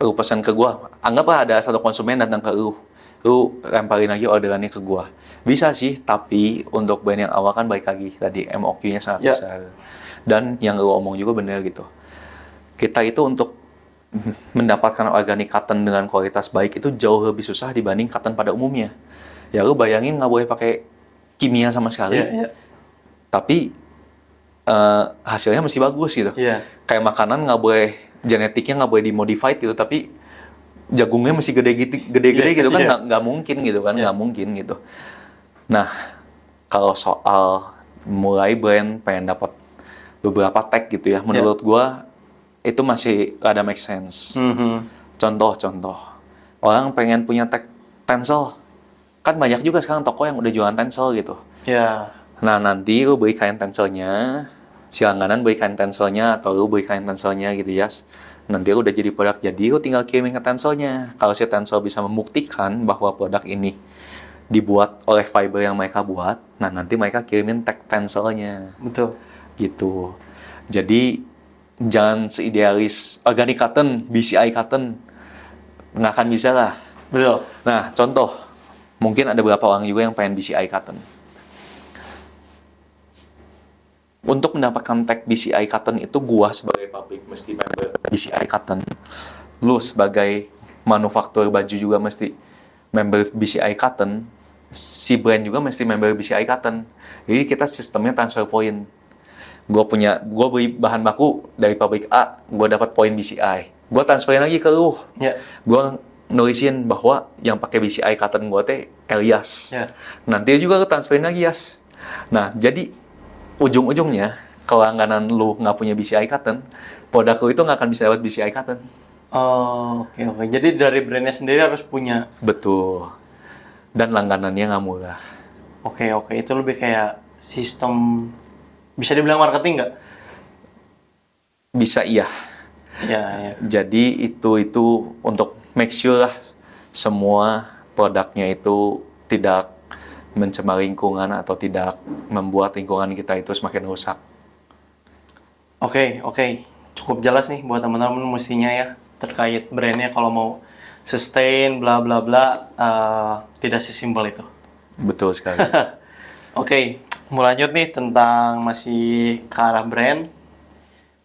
lu pesan ke gua? Anggaplah ada satu konsumen datang ke lu lemparin lagi orderannya ke gua. Bisa sih, tapi untuk brand yang awal kan balik lagi tadi MOQ-nya sangat besar. Dan yang lu omong juga bener gitu. Kita itu untuk mendapatkan organic cotton dengan kualitas baik itu jauh lebih susah dibanding cotton pada umumnya. Ya lu bayangin nggak boleh pakai kimia sama sekali, tapi hasilnya mesti bagus gitu. Kayak makanan nggak boleh, genetiknya nggak boleh dimodified gitu, tapi jagungnya mesti gede-gede gitu kan, nggak mungkin gitu kan, nggak mungkin gitu. Nah, kalau soal mulai brand pengen dapat beberapa tag gitu ya, menurut gua itu masih rada make sense. Contoh, orang pengen punya tag Tencel, kan banyak juga sekarang toko yang udah jualan Tencel gitu. Nah, nanti lu beli kain Tencelnya, si langganan beli kain Tencelnya, atau lu beli kain Tencelnya gitu ya. Nanti lu udah jadi produk jadi, lu tinggal kirimin ke Tencelnya. Kalau si Tencel bisa membuktikan bahwa produk ini dibuat oleh fiber yang mereka buat, nah nanti mereka kirimin tag Tencelnya. Betul. Gitu. Jadi jangan seidealis organic cotton, BCI cotton, nggak akan bisa lah. Betul. Nah, contoh, mungkin ada beberapa orang juga yang pengen BCI cotton. Untuk mendapatkan tag BCI cotton itu gua sebagai pabrik mesti member BCI cotton. Lu sebagai manufaktur baju juga mesti member BCI cotton. Si brand juga mesti member BCI cotton. Jadi kita sistemnya transfer point. Gue beli bahan baku dari pabrik A, gue dapat poin BCI. Gue transferin lagi ke lu. Gue nulisin bahwa yang pakai BCI cotton gue teh Elias. Nanti juga lu transferin lagi, Yas. Nah, jadi ujung-ujungnya kalau langganan lu nggak punya BCI cotton, produk lu itu nggak akan bisa dapat BCI cotton. Oke. Jadi dari brandnya sendiri harus punya. Betul. Dan langganannya nggak murah. Oke. Itu lebih kayak sistem, bisa dibilang marketing nggak? Bisa, iya. Iya. Jadi itu untuk make sure lah semua produknya itu tidak mencemar lingkungan atau tidak membuat lingkungan kita itu semakin rusak. Oke. Cukup jelas nih buat teman-teman mestinya ya terkait brandnya kalau mau sustain bla bla bla, tidak sesimpel itu. Betul sekali. Oke, mau lanjut nih tentang masih ke arah brand.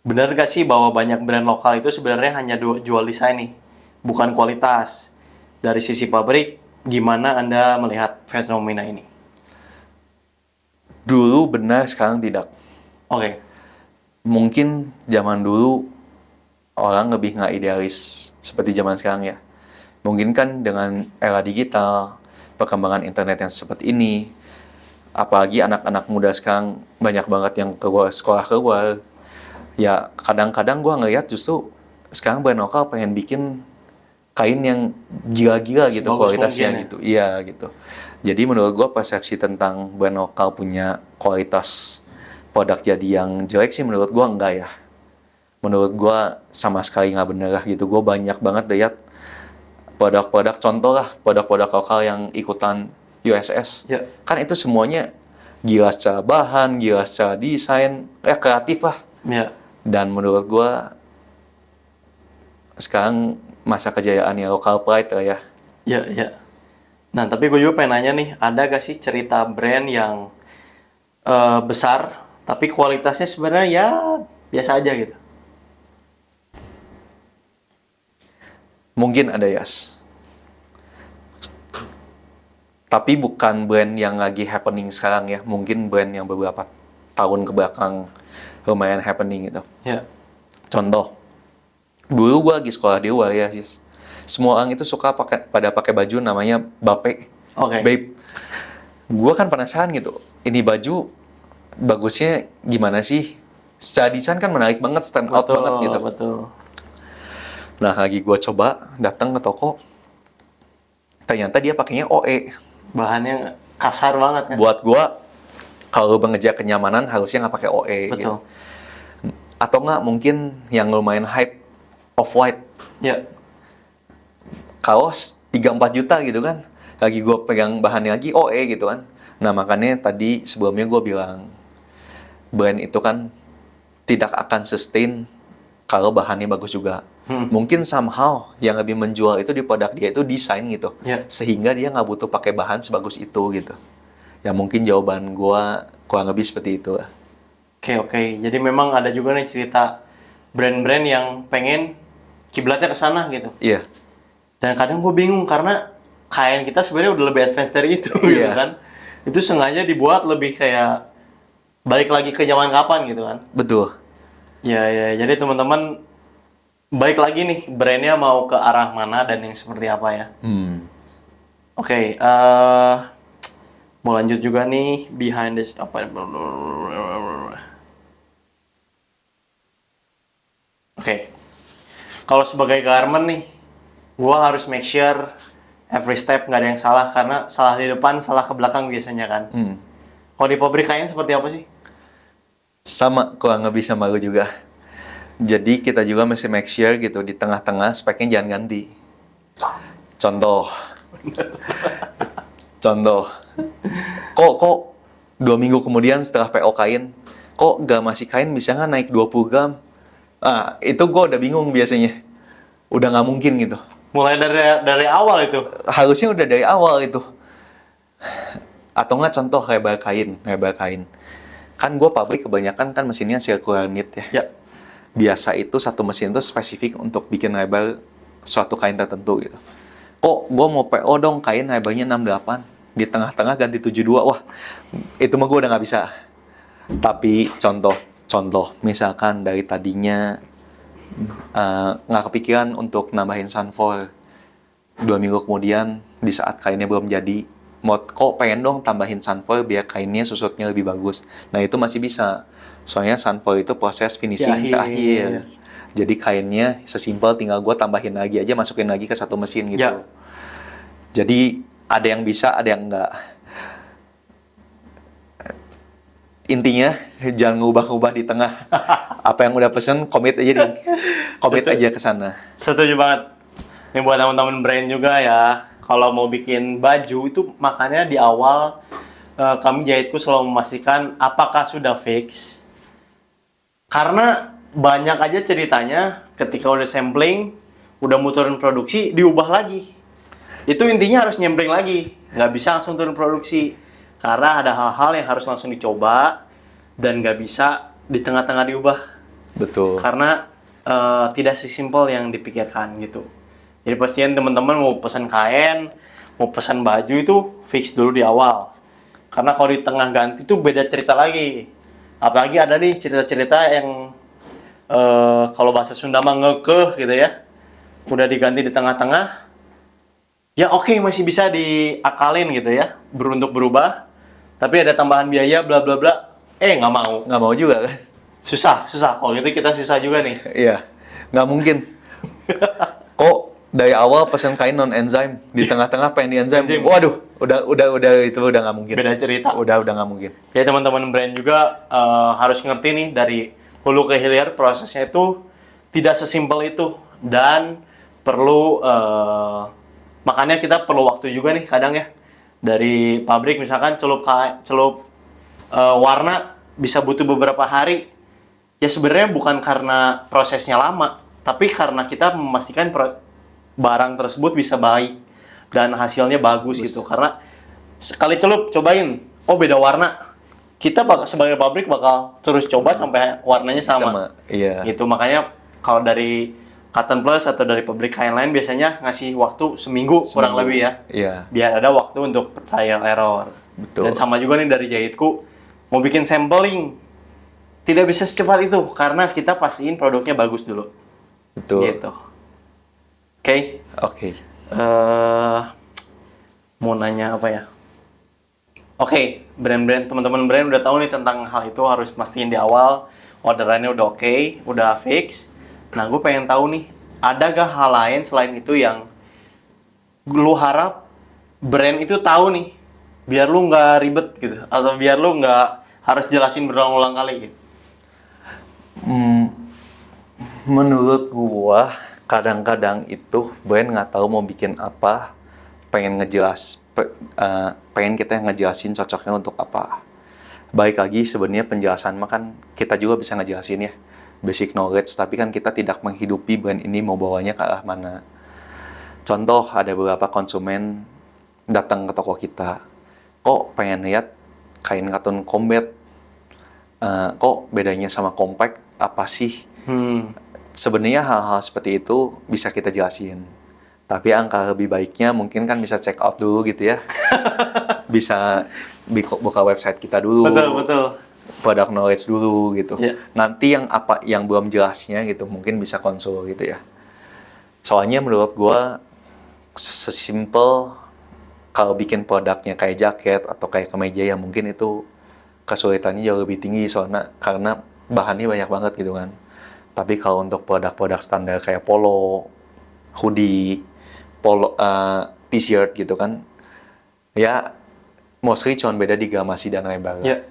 Benar gak sih bahwa banyak brand lokal itu sebenarnya hanya jual desain nih, bukan kualitas? Dari sisi pabrik, gimana Anda melihat fenomena ini? Dulu benar, sekarang tidak. Oke. Mungkin zaman dulu orang lebih nggak idealis seperti zaman sekarang ya. Mungkin kan dengan era digital, perkembangan internet yang seperti ini, apalagi anak-anak muda sekarang banyak banget yang sekolah keluar. Ya kadang-kadang gue ngeliat justru sekarang brand lokal pengen bikin kain yang gila-gila gitu kualitasnya gitu. Iya gitu. Jadi menurut gue persepsi tentang brand lokal punya kualitas produk jadi yang jelek sih menurut gue enggak ya. menurut gue sama sekali nggak bener lah gitu. Gue banyak banget lihat produk-produk, contoh lah produk-produk lokal yang ikutan USS. Ya. Kan itu semuanya gila secara bahan, gila secara desain, kreatif lah. Ya. Dan menurut gue sekarang masa kejayaannya local pride lah ya. Ya, ya. Nah, tapi gue juga pengen nanya nih, ada gak sih cerita brand yang besar, tapi kualitasnya sebenarnya ya biasa aja gitu? Mungkin ada, Yas. Tapi bukan brand yang lagi happening sekarang ya. Mungkin brand yang beberapa tahun kebelakang lumayan happening gitu. Ya. Contoh, dulu gue lagi sekolah di luar ya, Yas. Semua orang itu suka pada pakai baju namanya Bape. Oke. Babe. Gue kan penasaran gitu. Ini baju bagusnya gimana sih? Secara desain kan menarik banget, stand out Betul, banget gitu. betul. Nah, lagi gue coba datang ke toko, ternyata dia pakainya OE. Bahannya kasar banget kan? Buat gue, kalau mengejar kenyamanan harusnya nggak pakai OE. Betul. Gitu. Atau nggak mungkin yang lumayan hype, Off-White. Ya. Kaos 3-4 juta gitu kan. Lagi gue pegang bahannya lagi OE gitu kan. Nah, makanya tadi sebelumnya gue bilang, brand itu kan tidak akan sustain kalau bahannya bagus juga. Mungkin somehow yang lebih menjual itu di produk dia itu desain gitu. Ya. Sehingga dia nggak butuh pakai bahan sebagus itu gitu. Ya mungkin jawaban gue kurang lebih seperti itu lah. Oke. Jadi memang ada juga nih cerita brand-brand yang pengen kiblatnya ke sana gitu. Iya. Dan kadang gue bingung karena kain kita sebenarnya udah lebih advance dari itu gitu Iya. kan. Itu sengaja dibuat lebih kayak balik lagi ke zaman kapan gitu kan. Betul. Ya, jadi teman-teman balik lagi nih brandnya mau ke arah mana dan yang seperti apa ya. Oke, mau lanjut juga nih behind this apa? Oke, kalau sebagai garment nih, gua harus make sure every step nggak ada yang salah karena salah di depan, salah ke belakang biasanya kan. Kalau di pabrik kain seperti apa sih? Sama, kurang lebih sama lu juga. Jadi kita juga mesti make sure gitu di tengah-tengah speknya jangan ganti. Contoh. Kok 2 minggu kemudian setelah PO kain, kok gak masih kain bisa nggak naik 20 gram? Ah, itu gue udah bingung biasanya. Udah nggak mungkin gitu. Mulai dari awal itu. Harusnya udah dari awal itu. Atau nggak contoh lebar kain. Kan gue pabrik kebanyakan kan mesinnya circular knit ya. Ya. Biasa itu satu mesin itu spesifik untuk bikin lebar suatu kain tertentu gitu. Kok gue mau PO dong kain lebarnya 68, di tengah-tengah ganti 72, wah itu mah gue udah nggak bisa. Tapi contoh misalkan dari tadinya nggak kepikiran untuk nambahin sunflower, 2 minggu kemudian di saat kainnya belum jadi, kok pengen dong tambahin sunflower biar kainnya susutnya lebih bagus. Nah itu masih bisa, soalnya sunflower itu proses finishing terakhir. Jadi kainnya sesimpel tinggal gue tambahin lagi aja, masukin lagi ke satu mesin gitu. Ya. Jadi ada yang bisa, ada yang enggak. Intinya jangan ngubah-ngubah di tengah. Apa yang udah pesen komit aja ke sana. Setuju banget. Ini buat teman-teman brand juga ya. Kalau mau bikin baju itu makanya di awal kami jahitku selalu memastikan apakah sudah fix. Karena banyak aja ceritanya ketika udah sampling, udah mau turun produksi, diubah lagi. Itu intinya harus nyempling lagi. Nggak bisa langsung turun produksi. Karena ada hal-hal yang harus langsung dicoba dan nggak bisa di tengah-tengah diubah. Betul. Karena tidak sesimpel yang dipikirkan gitu. Jadi pastikan teman-teman mau pesan kain, mau pesan baju itu fix dulu di awal. Karena kalau di tengah ganti itu beda cerita lagi. Apalagi ada nih cerita-cerita yang kalau bahasa Sunda mah ngekeh gitu ya. Udah diganti di tengah-tengah. Ya oke, masih bisa diakalin gitu ya. Untuk berubah. Tapi ada tambahan biaya bla bla bla. Nggak mau. Nggak mau juga kan? Susah. Kalau gitu kita susah juga nih. Iya, nggak mungkin. Kok dari awal pesen kain non enzim, di tengah-tengah pengen di enzim. Waduh, udah itu udah nggak mungkin. Beda cerita. Udah nggak mungkin. Ya teman-teman brand juga harus ngerti nih dari hulu ke hilir prosesnya itu tidak sesimpel itu dan perlu makanya kita perlu waktu juga nih kadang ya dari pabrik misalkan celup warna bisa butuh beberapa hari ya sebenarnya bukan karena prosesnya lama tapi karena kita memastikan barang tersebut bisa baik dan hasilnya bagus gitu karena sekali celup cobain oh beda warna kita sebagai pabrik bakal terus coba sampai warnanya sama. Iya. Gitu makanya kalau dari Cotton Plus atau dari pabrik kain lain biasanya ngasih waktu seminggu kurang lebih ya. Iya. Biar ada waktu untuk trial error. Betul. Dan sama juga nih dari jahitku mau bikin sampling tidak bisa secepat itu karena kita pastiin produknya bagus dulu. Betul. Gitu. Oke. Oke. Mau nanya apa ya? Oke, brand-brand teman-teman brand udah tahu nih tentang hal itu harus mastiin di awal orderannya udah oke, udah fix. Nah, gue pengen tahu nih, ada gak hal lain selain itu yang lu harap brand itu tahu nih, biar lu nggak ribet gitu, atau biar lu nggak harus jelasin berulang-ulang kali gitu. Menurut gua, kadang-kadang itu brand nggak tahu mau bikin apa, pengen pengen kita yang ngejelasin cocoknya untuk apa. Baik lagi sebenarnya penjelasan mah kan kita juga bisa ngejelasin ya, basic knowledge, tapi kan kita tidak menghidupi brand ini mau bawanya ke arah mana. Contoh, ada beberapa konsumen datang ke toko kita, kok pengen lihat kain katun combat, kok bedanya sama compact apa sih? Sebenarnya hal-hal seperti itu bisa kita jelasin. Tapi angka lebih baiknya mungkin kan bisa check out dulu gitu ya. Bisa buka website kita dulu. Betul. Product knowledge dulu gitu. Yeah. Nanti yang belum jelasnya gitu mungkin bisa konsul gitu ya. Soalnya menurut gua sesimpel kalau bikin produknya kayak jaket atau kayak kemeja ya mungkin itu kesulitannya jauh lebih tinggi soalnya karena bahannya banyak banget gitu kan. Tapi kalau untuk produk-produk standar kayak polo, hoodie, t-shirt gitu kan, ya mostly cuma beda di gramasi dan lebar. Ya.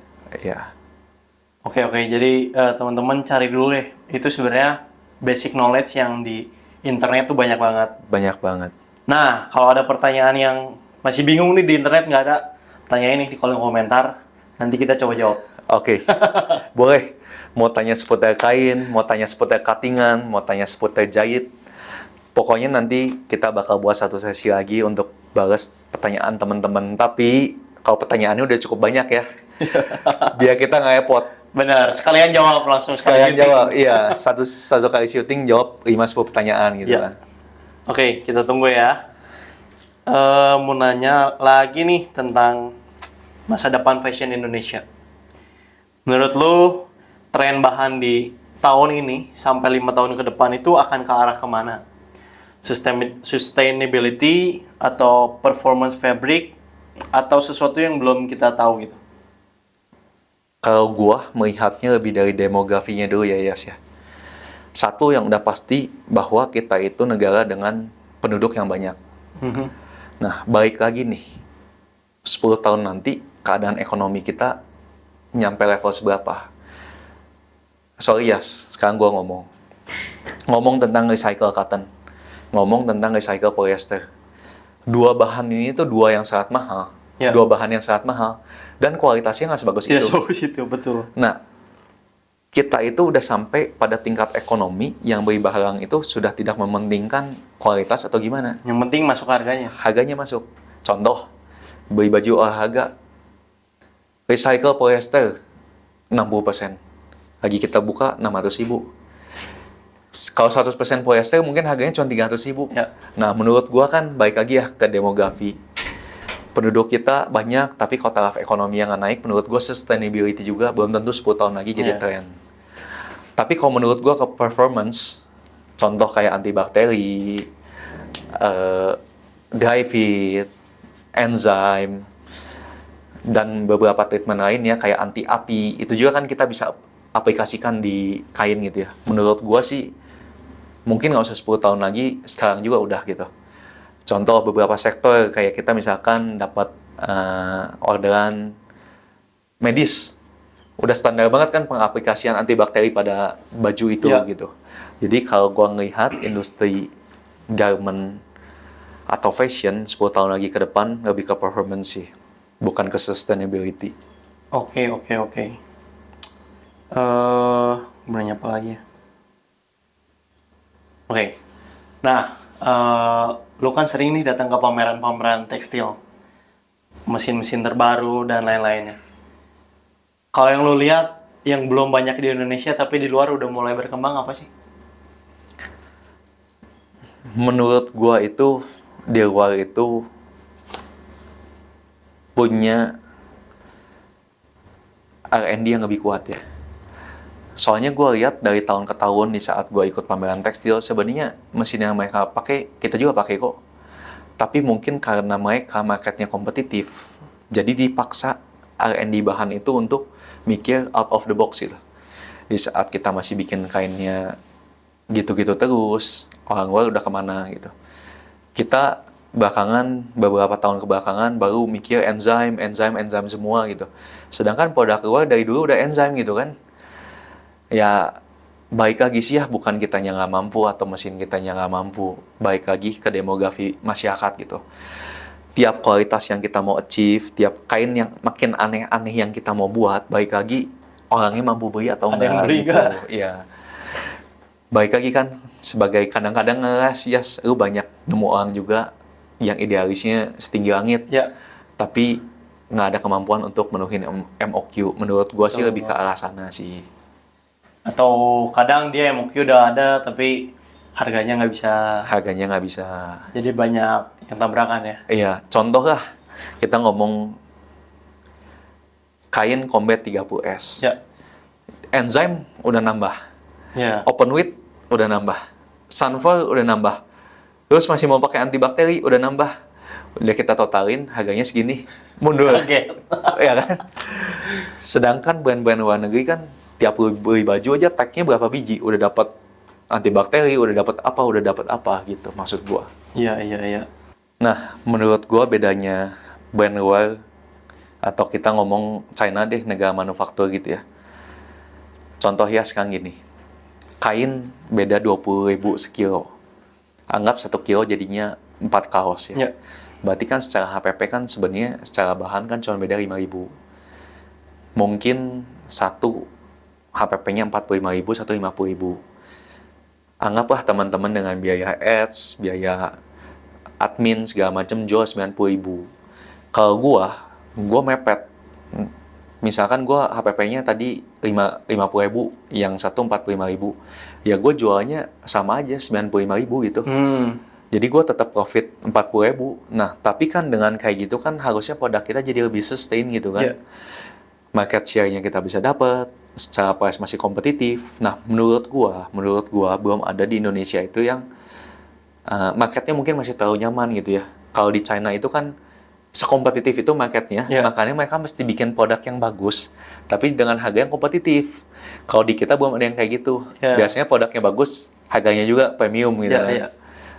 Ya. Oke. Jadi teman-teman cari dulu deh. Itu sebenarnya basic knowledge yang di internet tuh banyak banget. Banyak banget. Nah, kalau ada pertanyaan yang masih bingung nih di internet nggak ada, tanyain nih di kolom komentar. Nanti kita coba jawab. Oke. Boleh. Mau tanya seputar kain, mau tanya seputar cuttingan, mau tanya seputar jahit. Pokoknya nanti kita bakal buat satu sesi lagi untuk balas pertanyaan teman-teman. Tapi kalau pertanyaannya udah cukup banyak ya. Biar kita nggak repot. Benar, sekalian jawab langsung. Sekalian jawab, iya. Satu kali syuting jawab 5-10 pertanyaan gitu Ya. kan. Oke, kita tunggu ya. Mau nanya lagi nih tentang masa depan fashion Indonesia. Menurut lu, tren bahan di tahun ini sampai 5 tahun ke depan itu akan ke arah kemana? Sustainability atau performance fabric atau sesuatu yang belum kita tahu gitu? Kalau gua melihatnya lebih dari demografinya dulu ya Yas ya. Satu yang udah pasti bahwa kita itu negara dengan penduduk yang banyak. Nah, balik lagi nih. 10 tahun nanti keadaan ekonomi kita nyampe level seberapa? Sorry Yas, sekarang gua ngomong tentang recycle cotton, ngomong tentang recycle polyester. Dua bahan ini tuh dua yang sangat mahal, Ya. dua bahan yang sangat mahal, dan kualitasnya nggak sebagus Tidak itu. sebagus itu, betul. Nah, kita itu udah sampai pada tingkat ekonomi yang beli barang itu sudah tidak mementingkan kualitas atau gimana. Yang penting masuk harganya. Harganya masuk. Contoh, beli baju olahraga, recycle polyester 60%. Lagi kita buka 600.000. Kalau 100% polyester mungkin harganya cuma 300.000. Ya. Nah, menurut gua kan baik lagi ya ke demografi. Penduduk kita banyak, tapi kalau taraf ekonomi yang nggak naik, menurut gua sustainability juga belum tentu 10 tahun lagi jadi Iya. tren. Tapi kalau menurut gua ke performance, contoh kayak antibakteri, dry fit, enzim, dan beberapa treatment lainnya kayak anti api, itu juga kan kita bisa aplikasikan di kain gitu ya. Menurut gua sih mungkin nggak usah 10 tahun lagi, sekarang juga udah gitu. Contoh beberapa sektor kayak kita misalkan dapat orderan medis, udah standar banget kan pengaplikasian antibakteri pada baju itu Iya. gitu. Jadi kalau gua ngelihat industri garment atau fashion 10 tahun lagi ke depan lebih ke performance sih, bukan ke sustainability. Oke. Beranya apa lagi ya? Oke. Nah, lu kan sering nih datang ke pameran-pameran tekstil, mesin-mesin terbaru dan lain-lainnya. Kalau yang lu lihat yang belum banyak di Indonesia tapi di luar udah mulai berkembang apa sih? Menurut gua itu di luar itu punya R&D yang lebih kuat ya. Soalnya gue lihat dari tahun ke tahun di saat gue ikut pameran tekstil, sebenarnya mesin yang mereka pakai, kita juga pakai kok. Tapi mungkin karena mereka marketnya kompetitif, jadi dipaksa R&D bahan itu untuk mikir out of the box gitu. Di saat kita masih bikin kainnya gitu-gitu terus, orang luar udah kemana gitu. Kita beberapa tahun kebelakangan baru mikir enzim semua gitu. Sedangkan produk luar dari dulu udah enzim gitu kan. Ya baik lagi sih ya, bukan kitanya nggak mampu atau mesin kitanya nggak mampu, baik lagi ke demografi masyarakat gitu. Tiap kualitas yang kita mau achieve, tiap kain yang makin aneh-aneh yang kita mau buat, baik lagi orangnya mampu beli atau Ada yang enggak beli gitu. nggak? Iya. Baik lagi kan, sebagai kadang-kadang ngelas, yes, lu banyak nemu orang juga yang idealisnya setinggi langit, Ya. tapi nggak ada kemampuan untuk menuhin MOQ. Menurut gua sih Betul. lebih ke arah sana sih. Atau kadang dia MOQ udah ada tapi harganya nggak bisa, Harganya nggak bisa. jadi banyak yang tabrakan ya. Iya, contoh lah, kita ngomong kain Combat 30S. Ya. Enzyme udah nambah, Ya. open width udah nambah, sunflower udah nambah, terus masih mau pakai antibakteri udah nambah. Udah kita totalin harganya segini, mundur. Kaget. Ya kan? Sedangkan brand-brand luar negeri kan tiap beli baju aja tag-nya berapa biji, udah dapat antibakteri, udah dapat apa gitu maksud gua. Iya. Nah, menurut gua bedanya brand luar atau kita ngomong China deh, negara manufaktur gitu ya. Contoh ya sekarang gini, kain beda 20.000 sekilo. Anggap 1 kilo jadinya 4 kaos ya. Ya. Berarti kan secara HPP kan sebenarnya secara bahan kan cuma beda 5.000. Mungkin satu HPP-nya 45.000, satu 50.000. Anggaplah teman-teman dengan biaya ads, biaya admin segala macam jual 90.000. Kalau gua mepet. Misalkan gua HPP-nya tadi 50.000, yang satu 45.000. Ya gua jualnya sama aja 95.000 gitu. Jadi gue tetap profit 40.000. Nah, tapi kan dengan kayak gitu kan harusnya produk kita jadi lebih sustain gitu kan. Iya. Market share-nya kita bisa dapat, secara price masih kompetitif. Nah, menurut gua belum ada di Indonesia itu yang marketnya mungkin masih terlalu nyaman gitu ya. Kalau di China itu kan sekompetitif itu marketnya, Iya. makanya mereka mesti bikin produk yang bagus, tapi dengan harga yang kompetitif. Kalau di kita belum ada yang kayak gitu. Iya. Biasanya produknya bagus, harganya juga premium gitu kan. Iya.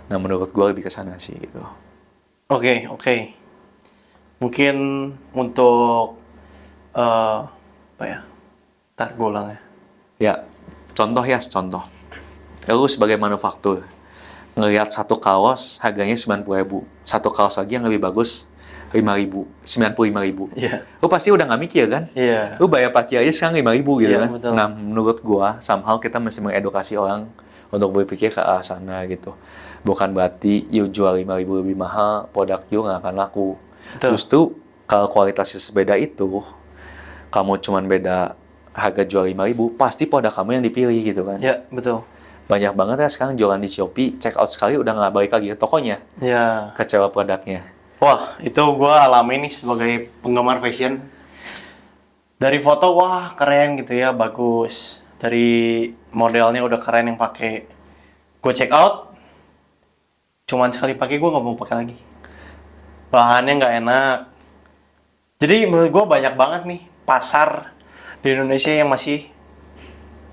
Nah, menurut gue lebih ke sana sih gitu. Oke. Mungkin untuk apa ya? Ntar gue ulang ya. Ya, contoh. Lalu sebagai manufaktur, ngelihat satu kaos harganya 90.000, satu kaos lagi yang lebih bagus 5.000, 95.000. Iya. Lu pasti udah nggak mikir kan? Iya. Lu bayar parkir aja sekarang 5.000 gitu Iya, kan? betul. Nah, menurut gua, somehow kita mesti mengedukasi orang untuk berpikir ke arah sana gitu. Bukan berarti you jual 5.000 lebih mahal, produk you nggak akan laku. Betul. Justru kalau kualitasnya sebeda itu, kamu cuman beda harga jual 5.000, pasti produk kamu yang dipilih gitu kan. Iya, betul. Banyak banget ya sekarang jualan di Shopee, check out sekali udah nggak balik lagi ke tokonya, Iya. kecewa produknya. Wah, itu gue alami nih sebagai penggemar fashion. Dari foto, wah keren gitu ya, bagus. Dari modelnya udah keren yang pakai. Gue check out, cuman sekali pakai gue nggak mau pakai lagi. Bahannya nggak enak. Jadi menurut gue banyak banget nih pasar di Indonesia yang masih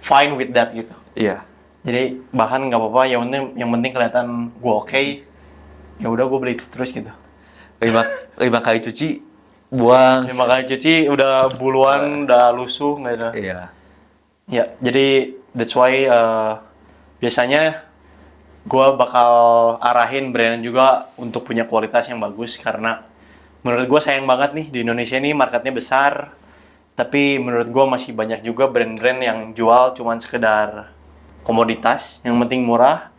fine with that gitu. Iya. Jadi bahan nggak apa-apa, yang penting kelihatan gue oke. Ya udah gue beli itu terus gitu. 5 kali cuci buang. 5 kali cuci udah buluan, udah lusuh nggak ada. Iya. Ya, jadi that's why biasanya gue bakal arahin brand juga untuk punya kualitas yang bagus karena menurut gue sayang banget nih di Indonesia ini marketnya besar, tapi menurut gue masih banyak juga brand-brand yang jual cuman sekedar komoditas, yang penting murah,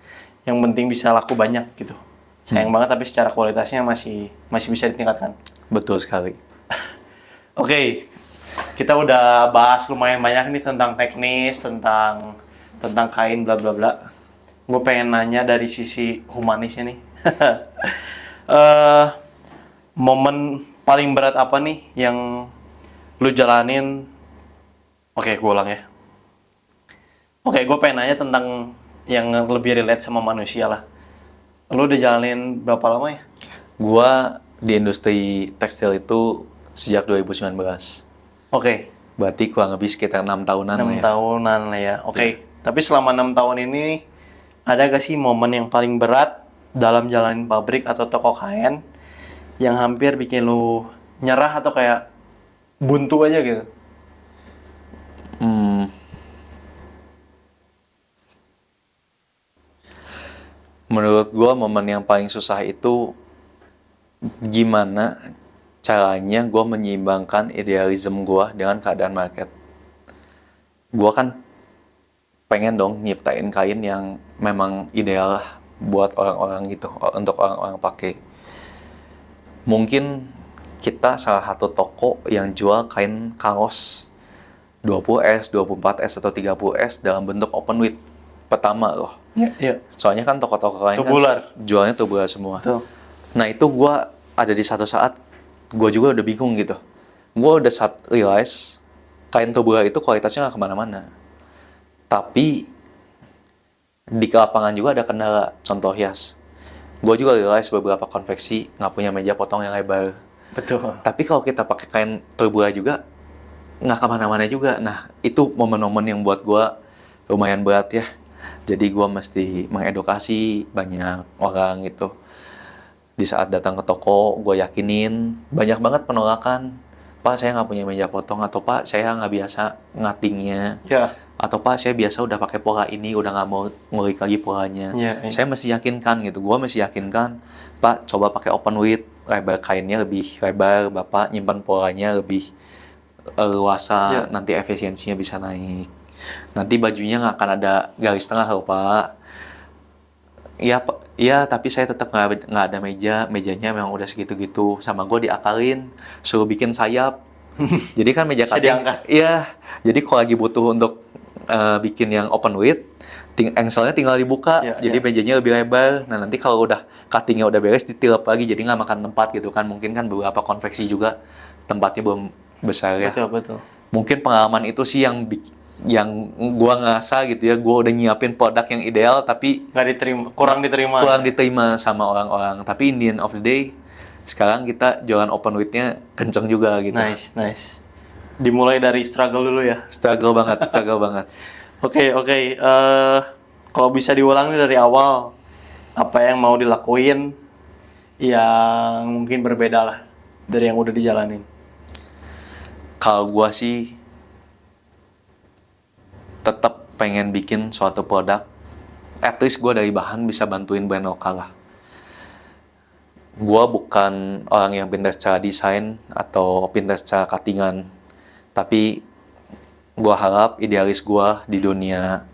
yang penting bisa laku banyak gitu. Sayang banget tapi secara kualitasnya masih bisa ditingkatkan. Betul sekali. Oke, kita udah bahas lumayan banyak nih tentang teknis, tentang kain bla bla bla. Gue pengen nanya dari sisi humanisnya nih. Eh, Momen paling berat apa nih yang lu jalanin? Oke, gue ulang ya. Oke, gue pengen nanya tentang yang lebih relate sama manusia lah. Lu udah jalanin berapa lama ya? Gua di industri tekstil itu sejak 2019. Oke, Berarti kurang lebih sekitar 6 tahunan 6 lah ya. tahunan lah ya. Oke, tapi selama 6 tahun ini ada gak sih momen yang paling berat dalam jalanin pabrik atau toko kain yang hampir bikin lu nyerah atau kayak buntu aja gitu? Hmm, menurut gua momen yang paling susah itu gimana caranya gua menyeimbangkan idealisme gua dengan keadaan market. Gua kan pengen dong nyiptain kain yang memang ideal lah buat orang-orang gitu, untuk orang-orang pakai. Mungkin kita salah satu toko yang jual kain kaos 20S, 24S, atau 30S dalam bentuk open weight pertama loh. Iya. Soalnya kan toko-toko lain Tubular. kan jualnya tubular semua. Tuh. Nah itu gue ada di satu saat, gue juga udah bingung gitu. Gue udah realize kain tubular itu kualitasnya nggak kemana-mana. Tapi di lapangan juga ada kendala, contoh hias. Gue juga realize beberapa konveksi nggak punya meja potong yang lebar. Betul. Tapi kalau kita pakai kain tubular juga, nggak kemana-mana juga. Nah, itu momen-momen yang buat gue lumayan berat ya. Jadi gue mesti mengedukasi banyak orang gitu. Di saat datang ke toko, gue yakinin banyak banget penolakan. Pak, saya nggak punya meja potong, atau Pak, saya nggak biasa ngatingnya. Ya. Atau Pak, saya biasa udah pakai pola ini, udah nggak mau ngulik lagi polanya. Iya. Saya mesti yakinkan gitu, gue mesti yakinkan, Pak, coba pakai open width, lebar kainnya lebih lebar, Bapak nyimpan polanya lebih luasa, Iya. nanti efisiensinya bisa naik. Nanti bajunya nggak akan ada garis tengah loh, Pak. Iya, tapi saya tetap nggak ada mejanya memang udah segitu-gitu. Sama gue diakalin, suruh bikin sayap. Jadi kan meja Bisa cutting, diangkat. iya. Jadi kalau lagi butuh untuk bikin yang open width, engselnya tinggal dibuka, Iya, jadi iya. mejanya lebih lebar. Nah nanti kalau udah cuttingnya udah beres, ditilap lagi, jadi nggak makan tempat gitu kan. Mungkin kan beberapa konveksi juga tempatnya belum besar ya. Betul. Mungkin pengalaman itu sih yang gua ngerasa gitu ya, gua udah nyiapin produk yang ideal tapi Nggak diterima, kurang diterima. kurang diterima sama orang-orang. Tapi in the end of the day, sekarang kita jualan open width-nya kenceng juga gitu. Nice. Dimulai dari struggle dulu ya. Struggle banget. Oke. Kalau bisa diulang nih dari awal, apa yang mau dilakuin yang mungkin berbeda lah dari yang udah dijalanin. Kalau gua sih tetap pengen bikin suatu produk, at least gua dari bahan bisa bantuin brand lokal lah. Gua bukan orang yang pintar secara desain atau pintar secara cuttingan, tapi gua harap idealis gua di dunia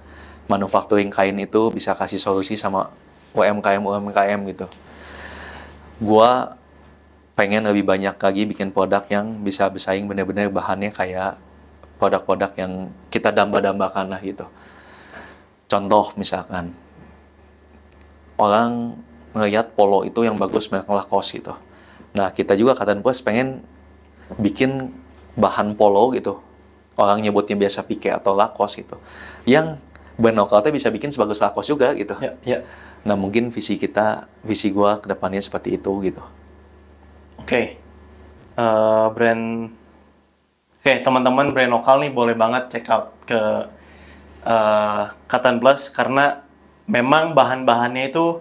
manufacturing kain itu bisa kasih solusi sama UMKM gitu. Gua pengen lebih banyak lagi bikin produk yang bisa bersaing bener-bener bahannya kayak produk-produk yang kita damba-dambakan lah gitu. Contoh misalkan, orang ngeliat polo itu yang bagus merek Lacoste gitu. Nah kita juga Cotton Plus pengen bikin bahan polo gitu. Orang nyebutnya biasa Pique atau Lacoste gitu. Yang brand lokalnya bisa bikin sebagus Lacoste juga gitu. Ya. Nah mungkin visi gua ke depannya seperti itu gitu. Oke. Teman-teman brand lokal nih boleh banget check out ke Cotton Plus karena memang bahan-bahannya itu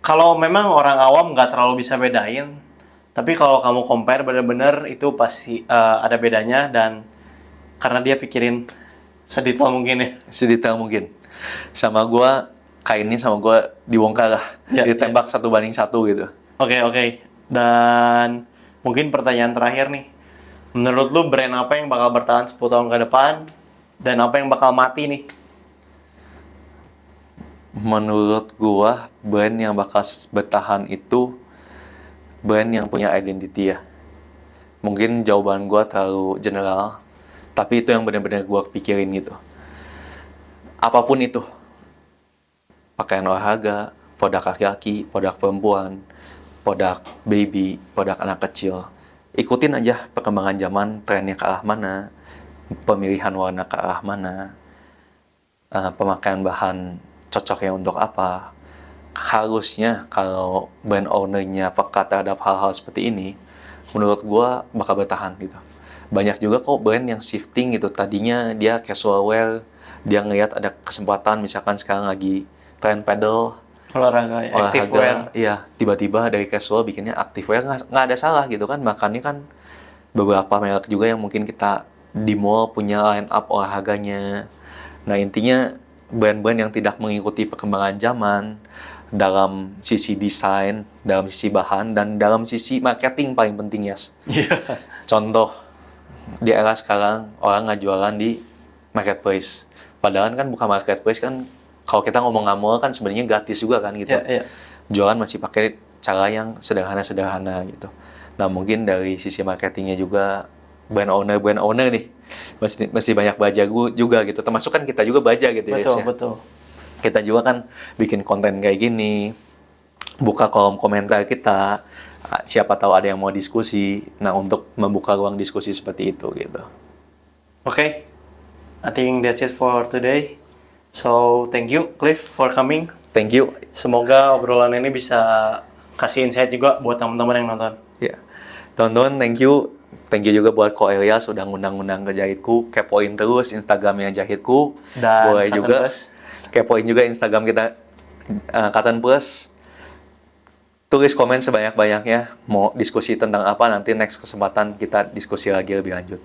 kalau memang orang awam nggak terlalu bisa bedain, Tapi kalau kamu compare bener-bener itu pasti ada bedanya, dan karena dia pikirin sedetail mungkin ya. Sedetail mungkin. Sama gua, kainnya sama gua dibongkar lah. Ya, Ditembak 1 banding 1 gitu. Oke. Dan mungkin pertanyaan terakhir nih. Menurut lu brand apa yang bakal bertahan 10 tahun ke depan? Dan apa yang bakal mati nih? Menurut gua, brand yang bakal bertahan itu brand yang punya identity ya. Mungkin jawaban gua terlalu general, tapi itu yang benar-benar gua pikirin gitu. Apapun itu, pakaian olahraga, produk laki-laki, produk perempuan, produk baby, produk anak kecil. Ikutin aja perkembangan zaman, trennya ke arah mana, pemilihan warna ke arah mana, pemakaian bahan cocoknya untuk apa. Harusnya kalau brand owner-nya peka terhadap hal-hal seperti ini, menurut gua bakal bertahan gitu. Banyak juga kok brand yang shifting gitu. Tadinya dia casual wear, dia ngeliat ada kesempatan, misalkan sekarang lagi trend pedal, Olahraga, active wear. iya, tiba-tiba dari casual bikinnya active wear, nggak ada salah gitu kan. Makanya kan beberapa merek juga yang mungkin kita di mall punya line up olahraganya. Nah, intinya brand-brand yang tidak mengikuti perkembangan zaman dalam sisi desain, dalam sisi bahan, dan dalam sisi marketing paling penting, ya. Iya. Contoh, di era sekarang orang nggak jualan di marketplace. Padahal kan bukan marketplace kan, kalau kita ngomong ngamul kan sebenarnya gratis juga kan gitu. Iya. Jualan masih pakai cara yang sederhana-sederhana gitu. Nah, mungkin dari sisi marketingnya juga brand owner nih mesti banyak baja juga gitu. Termasuk kan kita juga baja gitu ya. Betul. Kita juga kan bikin konten kayak gini, buka kolom komentar kita, siapa tahu ada yang mau diskusi. Nah, untuk membuka ruang diskusi seperti itu gitu. Oke. I think that's it for today. So, thank you Cliff for coming. Thank you. Semoga obrolan ini bisa kasih insight juga buat teman-teman yang nonton. Ya, teman-teman, thank you. Thank you juga buat Ko Elias sudah ngundang-ngundang ke Jahitku. Kepoin terus Instagramnya Jahitku. Dan boleh Cotton juga Plus. kepoin juga Instagram kita, Cotton Plus. Tulis komen sebanyak-banyaknya. Mau diskusi tentang apa, nanti next kesempatan kita diskusi lagi lebih lanjut.